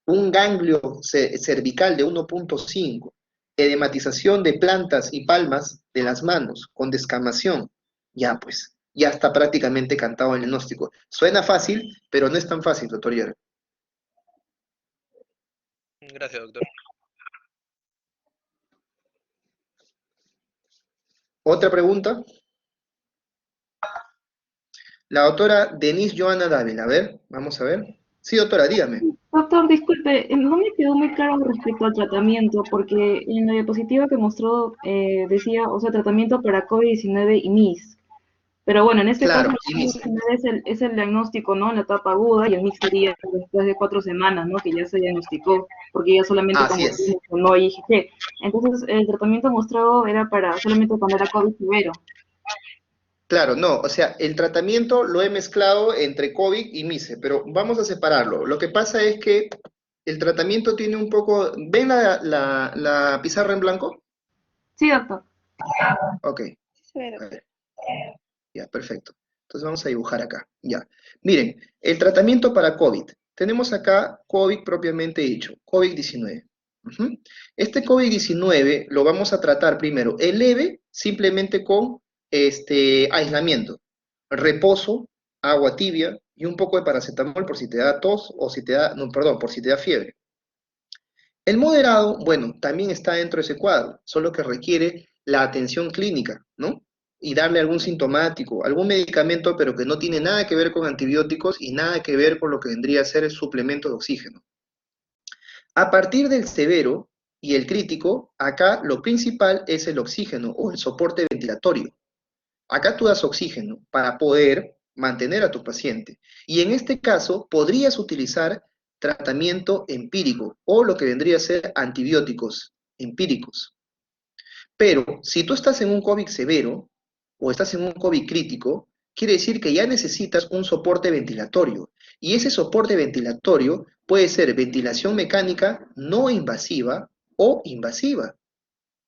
un ganglio cervical de 1.5, edematización de plantas y palmas de las manos, con descamación, ya pues, ya está prácticamente cantado el diagnóstico. Suena fácil, pero no es tan fácil, doctor Yerra. Gracias, doctor. ¿Otra pregunta? La doctora Denise Joana Dávila, a ver, vamos a ver. Sí, doctora, dígame. Doctor, disculpe, no me quedó muy claro respecto al tratamiento, porque en la diapositiva que mostró decía, o sea, tratamiento para COVID-19 y MIS. Pero bueno, en este Claro, caso y MICE. es el diagnóstico, ¿no? En la etapa aguda y el MIC sería después de 4 semanas, ¿no? Que ya se diagnosticó, porque ya solamente Así como es. no IgG. Entonces, el tratamiento mostrado era para solamente cuando era COVID severo. Claro, no, o sea, el tratamiento lo he mezclado entre COVID y MICE, pero vamos a separarlo. Lo que pasa es que el tratamiento tiene un poco... ¿Ven la pizarra en blanco? Sí, doctor. Ok, Se ve, a doctor. ver, ya, perfecto. Entonces vamos a dibujar acá, ya. Miren, el tratamiento para COVID. Tenemos acá COVID propiamente dicho, COVID-19. Ujú. Este COVID-19 lo vamos a tratar primero, el leve, simplemente con aislamiento, reposo, agua tibia y un poco de paracetamol por si te da tos o si te da, no, perdón, por si te da fiebre. El moderado, bueno, también está dentro de ese cuadro, solo que requiere la atención clínica, ¿no? Y darle algún sintomático, algún medicamento, pero que no tiene nada que ver con antibióticos y nada que ver con lo que vendría a ser el suplemento de oxígeno. A partir del severo y el crítico, acá lo principal es el oxígeno o el soporte ventilatorio. Acá tú das oxígeno para poder mantener a tu paciente. Y en este caso podrías utilizar tratamiento empírico o lo que vendría a ser antibióticos empíricos. Pero si tú estás en un COVID severo o estás en un COVID crítico, quiere decir que ya necesitas un soporte ventilatorio. Y ese soporte ventilatorio puede ser ventilación mecánica no invasiva o invasiva.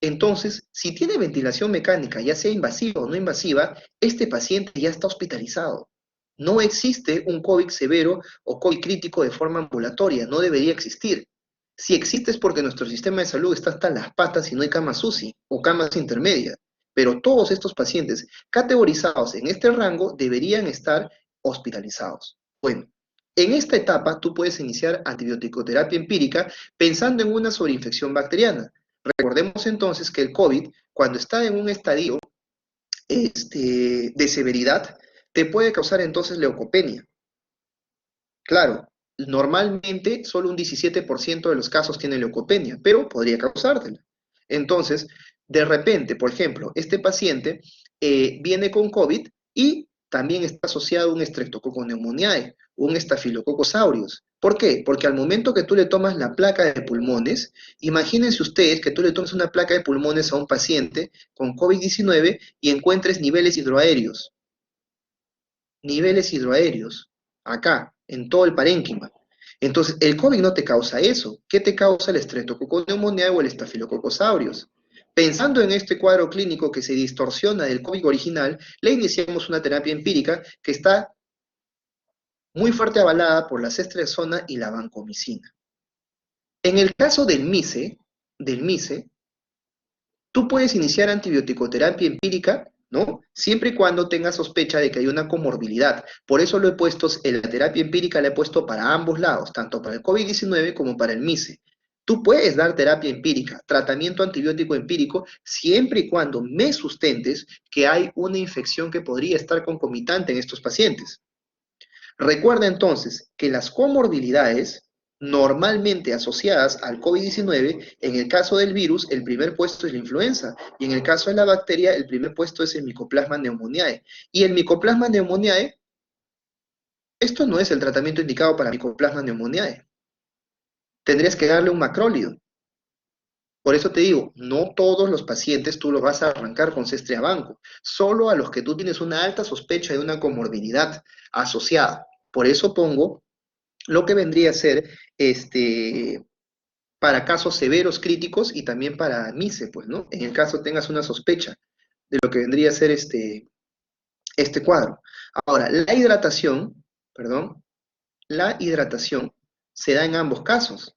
Entonces, si tiene ventilación mecánica, ya sea invasiva o no invasiva, este paciente ya está hospitalizado. No existe un COVID severo o COVID crítico de forma ambulatoria, no debería existir. Si existe es porque nuestro sistema de salud está hasta las patas y no hay camas UCI o camas intermedias. Pero todos estos pacientes categorizados en este rango deberían estar hospitalizados. Bueno, en esta etapa tú puedes iniciar antibiótico-terapia empírica pensando en una sobreinfección bacteriana. Recordemos entonces que el COVID, cuando está en un estadio de severidad, te puede causar entonces leucopenia. Claro, normalmente solo un 17% de los casos tienen leucopenia, pero podría causártela. Entonces, de repente, por ejemplo, este paciente viene con COVID y también está asociado a un Streptococcus pneumoniae, un Staphylococcus aureus. ¿Por qué? Porque al momento que tú le tomas la placa de pulmones, imagínense ustedes que tú le tomes una placa de pulmones a un paciente con COVID-19 y encuentres niveles hidroaéreos. Niveles hidroaéreos, acá, en todo el parénquima. Entonces, el COVID no te causa eso. ¿Qué te causa el Streptococcus pneumoniae o el Staphylococcus aureus? Pensando en este cuadro clínico que se distorsiona del COVID original, le iniciamos una terapia empírica que está muy fuerte avalada por la ceftriaxona y la vancomicina. En el caso del MICE, tú puedes iniciar antibiótico-terapia empírica, ¿no? Siempre y cuando tengas sospecha de que hay una comorbilidad. Por eso lo he puesto, en la terapia empírica la he puesto para ambos lados, tanto para el COVID-19 como para el MICE. Tú puedes dar terapia empírica, tratamiento antibiótico empírico, siempre y cuando me sustentes que hay una infección que podría estar concomitante en estos pacientes. Recuerda entonces que las comorbilidades normalmente asociadas al COVID-19, en el caso del virus, el primer puesto es la influenza, y en el caso de la bacteria, el primer puesto es el Mycoplasma pneumoniae. Y el Mycoplasma pneumoniae, esto no es el tratamiento indicado para Mycoplasma pneumoniae. Tendrías que darle un macrólido. Por eso te digo, no todos los pacientes tú los vas a arrancar con Cestria-Vanco, solo a los que tú tienes una alta sospecha de una comorbilidad asociada. Por eso pongo lo que vendría a ser para casos severos, críticos y también para MICE, pues, ¿no? En el caso tengas una sospecha de lo que vendría a ser este cuadro. Ahora, la hidratación se da en ambos casos.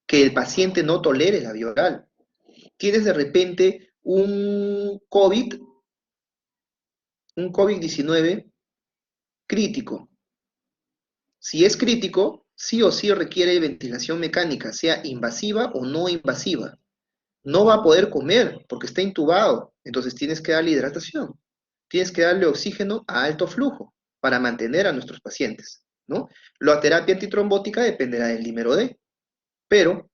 Que el paciente no tolere la vía oral. Tienes de repente un COVID-19 crítico. Si es crítico, sí o sí requiere ventilación mecánica, sea invasiva o no invasiva. No va a poder comer porque está intubado, entonces tienes que darle hidratación. Tienes que darle oxígeno a alto flujo para mantener a nuestros pacientes, ¿no? La terapia antitrombótica dependerá del dímero D, pero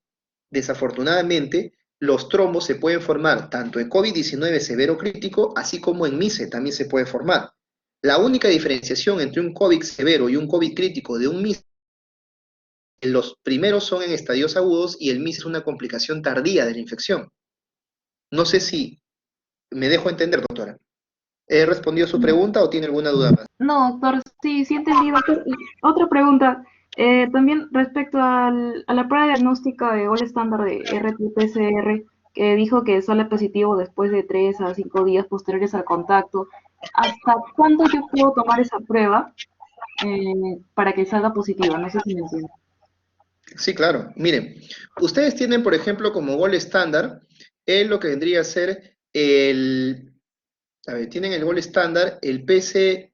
desafortunadamente los trombos se pueden formar tanto en COVID-19 severo crítico, así como en MICE también se puede formar. La única diferenciación entre un COVID severo y un COVID crítico de un MIS, los primeros son en estadios agudos y el MIS es una complicación tardía de la infección. No sé si me dejo entender, doctora. ¿He respondido su pregunta o tiene alguna duda más? No, doctor, sí, sí entendí, doctor. Y otra pregunta, también respecto a la prueba diagnóstica de Gold estándar de RT-PCR, que dijo que sale positivo después de 3 a 5 días posteriores al contacto. ¿Hasta cuándo yo puedo tomar esa prueba para que salga positiva? No sé si me entiende. Sí, claro. Miren, ustedes tienen, por ejemplo, como Gold estándar, lo que vendría a ser tienen el Gold estándar, el PCR-RT,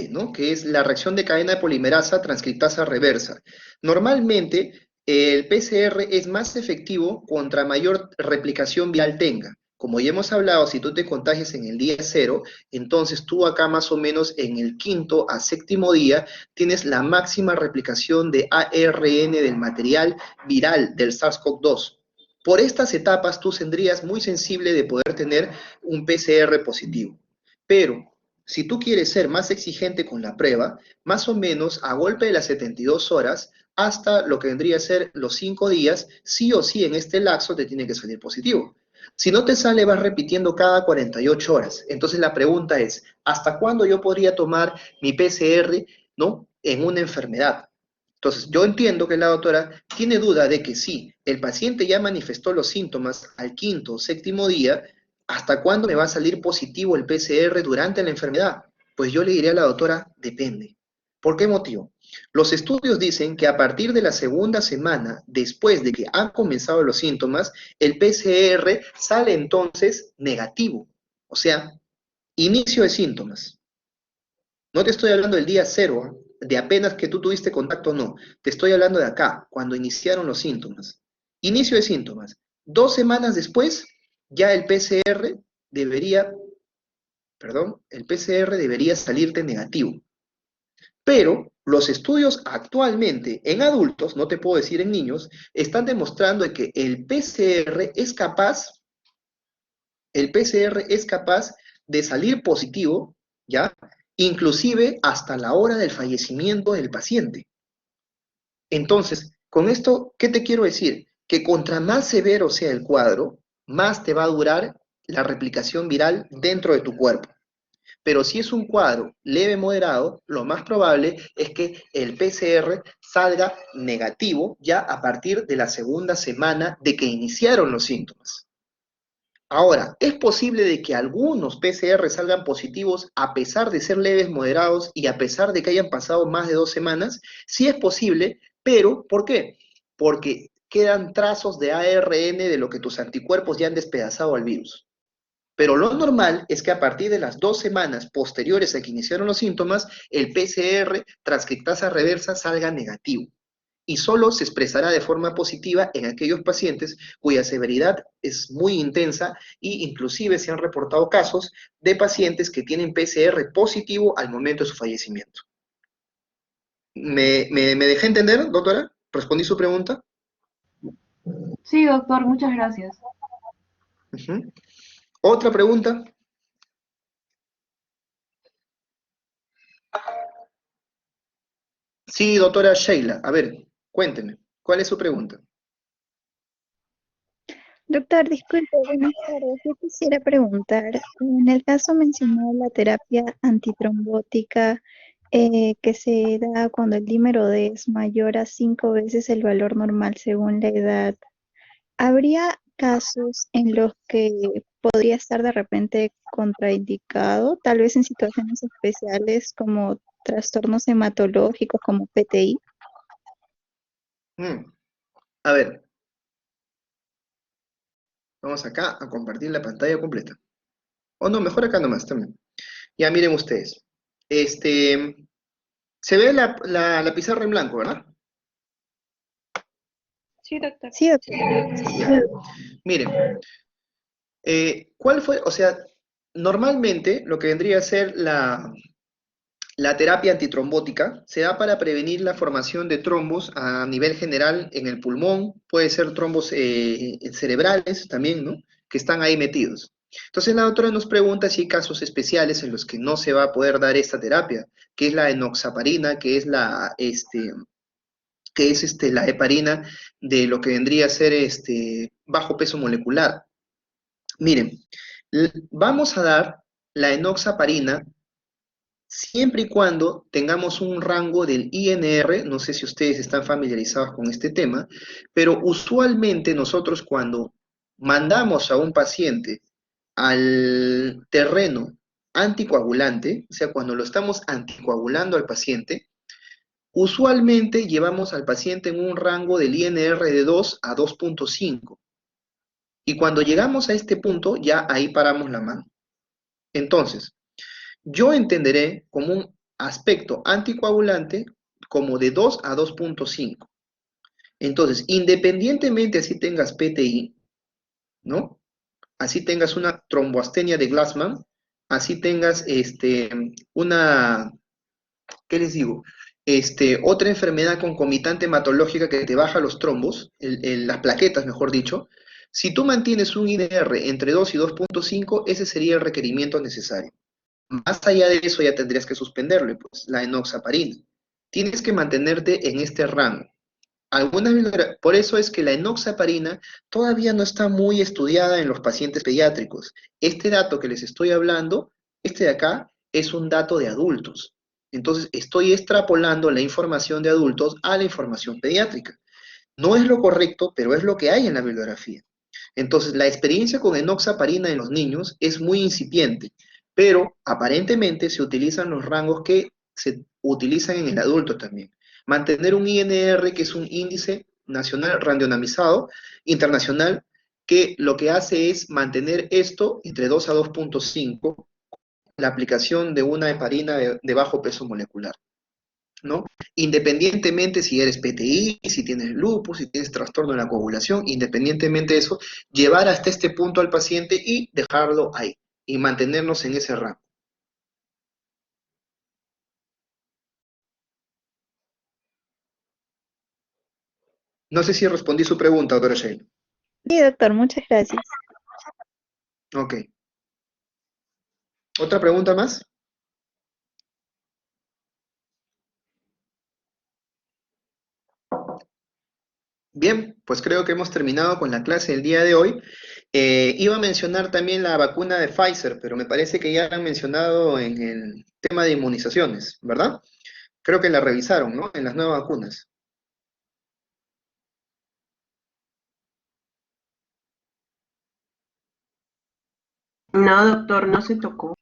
¿no? Que es la reacción de cadena de polimerasa transcriptasa reversa. Normalmente, el PCR es más efectivo contra mayor replicación viral tenga. Como ya hemos hablado, si tú te contagias en el día 0, entonces tú acá más o menos en el 5º a 7º día tienes la máxima replicación de ARN del material viral del SARS-CoV-2. Por estas etapas tú tendrías muy sensible de poder tener un PCR positivo. Pero si tú quieres ser más exigente con la prueba, más o menos a golpe de las 72 horas hasta lo que vendría a ser los 5 días, sí o sí en este lapso te tiene que salir positivo. Si no te sale, vas repitiendo cada 48 horas. Entonces la pregunta es, ¿hasta cuándo yo podría tomar mi PCR, ¿no? En una enfermedad? Entonces, yo entiendo que la doctora tiene duda de que si el paciente ya manifestó los síntomas al 5º o 7º día, ¿hasta cuándo me va a salir positivo el PCR durante la enfermedad? Pues yo le diría a la doctora, depende. ¿Por qué motivo? Los estudios dicen que a partir de la 2ª semana, después de que han comenzado los síntomas, el PCR sale entonces negativo. O sea, inicio de síntomas. No te estoy hablando del día 0, de apenas que tú tuviste contacto, no. Te estoy hablando de acá, cuando iniciaron los síntomas. Inicio de síntomas. 2 semanas después, ya el PCR debería salirte negativo. Pero los estudios actualmente en adultos, no te puedo decir en niños, están demostrando que el PCR es capaz de salir positivo, ¿ya? Inclusive hasta la hora del fallecimiento del paciente. Entonces, con esto, ¿qué te quiero decir? Que contra más severo sea el cuadro, más te va a durar la replicación viral dentro de tu cuerpo. Pero si es un cuadro leve moderado, lo más probable es que el PCR salga negativo ya a partir de la 2ª semana de que iniciaron los síntomas. Ahora, ¿es posible de que algunos PCR salgan positivos a pesar de ser leves, moderados y a pesar de que hayan pasado más de 2 semanas? Sí es posible, pero ¿por qué? Porque quedan trazos de ARN de lo que tus anticuerpos ya han despedazado al virus. Pero lo normal es que a partir de las 2 semanas posteriores a que iniciaron los síntomas, el PCR transcriptasa reversa salga negativo. Y solo se expresará de forma positiva en aquellos pacientes cuya severidad es muy intensa e inclusive se han reportado casos de pacientes que tienen PCR positivo al momento de su fallecimiento. ¿Me dejé entender, doctora? ¿Respondí su pregunta? Sí, doctor, muchas gracias. ¿Otra pregunta? Sí, doctora Sheila. A ver, cuénteme, ¿cuál es su pregunta? Doctor, disculpe, buenas tardes. Yo quisiera preguntar, en el caso mencionado la terapia antitrombótica que se da cuando el dímero D es mayor a 5 veces el valor normal según la edad, ¿habría casos en los que podría estar de repente contraindicado, tal vez en situaciones especiales como trastornos hematológicos como PTI? A ver, vamos acá a compartir la pantalla completa. O no, mejor acá nomás también. Ya miren ustedes. Se ve la pizarra en blanco, ¿verdad? Sí, doctor. Sí, doctor. Miren, ¿cuál fue? O sea, normalmente lo que vendría a ser la terapia antitrombótica se da para prevenir la formación de trombos a nivel general en el pulmón, puede ser trombos cerebrales también, ¿no? Que están ahí metidos. Entonces la doctora nos pregunta si hay casos especiales en los que no se va a poder dar esta terapia, que es la enoxaparina, la heparina de lo que vendría a ser bajo peso molecular. Miren, vamos a dar la enoxaparina siempre y cuando tengamos un rango del INR, no sé si ustedes están familiarizados con este tema, pero usualmente nosotros cuando mandamos a un paciente al terreno anticoagulante, o sea, cuando lo estamos anticoagulando al paciente, usualmente llevamos al paciente en un rango del INR de 2 a 2.5. Y cuando llegamos a este punto, ya ahí paramos la mano. Entonces, yo entenderé como un aspecto anticoagulante como de 2 a 2.5. Entonces, independientemente así tengas PTI, ¿no? Así tengas una tromboastenia de Glassman, así tengas una, ¿qué les digo? Otra enfermedad concomitante hematológica que te baja los trombos, las plaquetas, mejor dicho. Si tú mantienes un INR entre 2 y 2.5, ese sería el requerimiento necesario. Más allá de eso ya tendrías que suspenderle, pues, la enoxaparina. Tienes que mantenerte en este rango. Por eso es que la enoxaparina todavía no está muy estudiada en los pacientes pediátricos. Este dato que les estoy hablando, este de acá, es un dato de adultos. Entonces, estoy extrapolando la información de adultos a la información pediátrica. No es lo correcto, pero es lo que hay en la bibliografía. Entonces, la experiencia con enoxaparina en los niños es muy incipiente, pero aparentemente se utilizan los rangos que se utilizan en el adulto también. Mantener un INR, que es un índice nacional randomizado internacional, que lo que hace es mantener esto entre 2 a 2.5, la aplicación de una heparina de bajo peso molecular, ¿no? Independientemente si eres PTI, si tienes lupus, si tienes trastorno de la coagulación, independientemente de eso, llevar hasta este punto al paciente y dejarlo ahí, y mantenernos en ese rango. No sé si respondí su pregunta, doctora Shane. Sí, doctor, muchas gracias. Ok. ¿Otra pregunta más? Bien, pues creo que hemos terminado con la clase del día de hoy. Iba a mencionar también la vacuna de Pfizer, pero me parece que ya la han mencionado en el tema de inmunizaciones, ¿verdad? Creo que la revisaron, ¿no? En las nuevas vacunas. No, doctor, no se tocó.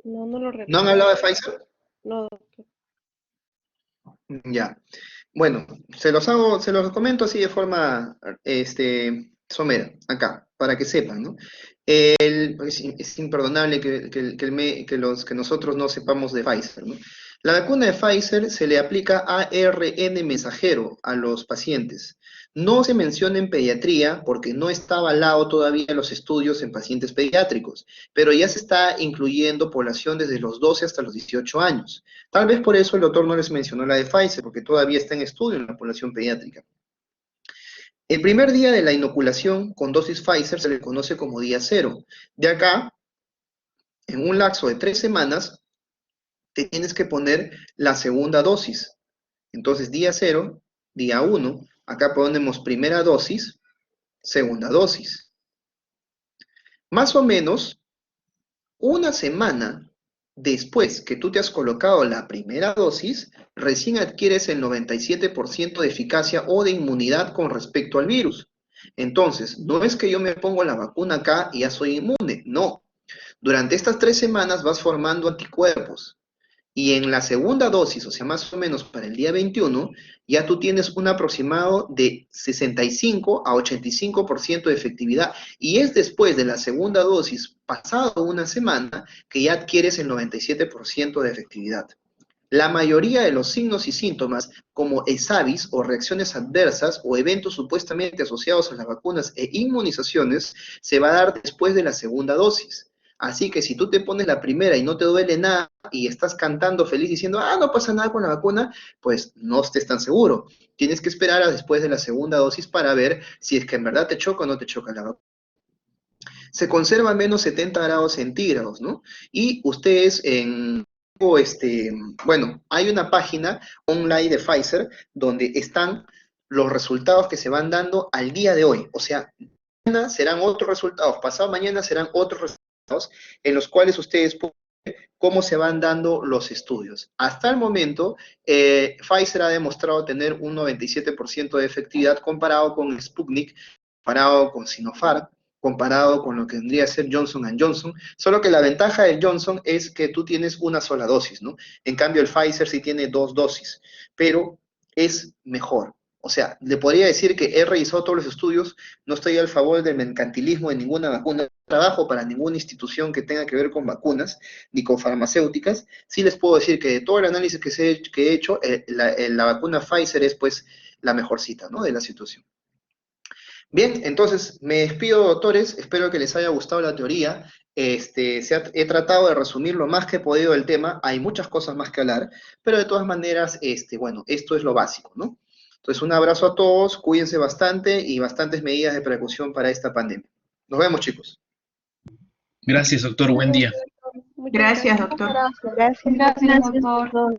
No, no lo recuerdo. ¿No han hablado de Pfizer? No, doctor. Ya. Bueno, se los comento así de forma somera, acá, para que sepan, ¿no? Es imperdonable que nosotros no sepamos de Pfizer, ¿no? La vacuna de Pfizer se le aplica ARN mensajero a los pacientes. No se menciona en pediatría porque no está avalado todavía los estudios en pacientes pediátricos, pero ya se está incluyendo población desde los 12 hasta los 18 años. Tal vez por eso el doctor no les mencionó la de Pfizer, porque todavía está en estudio en la población pediátrica. El primer día de la inoculación con dosis Pfizer se le conoce como día cero. De acá, en un lapso de 3 semanas, te tienes que poner la segunda dosis. Entonces, día 0, día 1, acá ponemos primera dosis, segunda dosis. Más o menos, una semana después que tú te has colocado la primera dosis, recién adquieres el 97% de eficacia o de inmunidad con respecto al virus. Entonces, no es que yo me pongo la vacuna acá y ya soy inmune, no. Durante estas 3 semanas vas formando anticuerpos. Y en la segunda dosis, o sea, más o menos para el día 21, ya tú tienes un aproximado de 65 a 85% de efectividad. Y es después de la segunda dosis, pasado una semana, que ya adquieres el 97% de efectividad. La mayoría de los signos y síntomas, como ESAVIS o reacciones adversas o eventos supuestamente asociados a las vacunas e inmunizaciones, se va a dar después de la segunda dosis. Así que si tú te pones la primera y no te duele nada y estás cantando feliz diciendo, no pasa nada con la vacuna, pues no estés tan seguro. Tienes que esperar a después de la segunda dosis para ver si es que en verdad te choca o no te choca la vacuna. se conserva a menos 70 grados centígrados, ¿no? Y ustedes bueno, hay una página online de Pfizer donde están los resultados que se van dando al día de hoy. O sea, mañana serán otros resultados, pasado mañana serán otros resultados en los cuales ustedes pueden ver cómo se van dando los estudios. Hasta el momento, Pfizer ha demostrado tener un 97% de efectividad comparado con Sputnik, comparado con Sinopharm, comparado con lo que vendría a ser Johnson & Johnson, solo que la ventaja del Johnson es que tú tienes una sola dosis, ¿no? En cambio el Pfizer sí tiene 2 dosis, pero es mejor. O sea, le podría decir que he revisado todos los estudios, no estoy a favor del mercantilismo de ninguna vacuna, no trabajo para ninguna institución que tenga que ver con vacunas, ni con farmacéuticas. Sí les puedo decir que de todo el análisis que he hecho, la vacuna Pfizer es pues la mejorcita, ¿no? De la situación. Bien, entonces me despido, doctores, espero que les haya gustado la teoría. He tratado de resumir lo más que he podido del tema, hay muchas cosas más que hablar, pero de todas maneras, bueno, esto es lo básico, ¿no? Entonces, un abrazo a todos, cuídense bastante y bastantes medidas de precaución para esta pandemia. Nos vemos, chicos. Gracias, doctor. Buen día. Gracias, doctor. Gracias, doctor.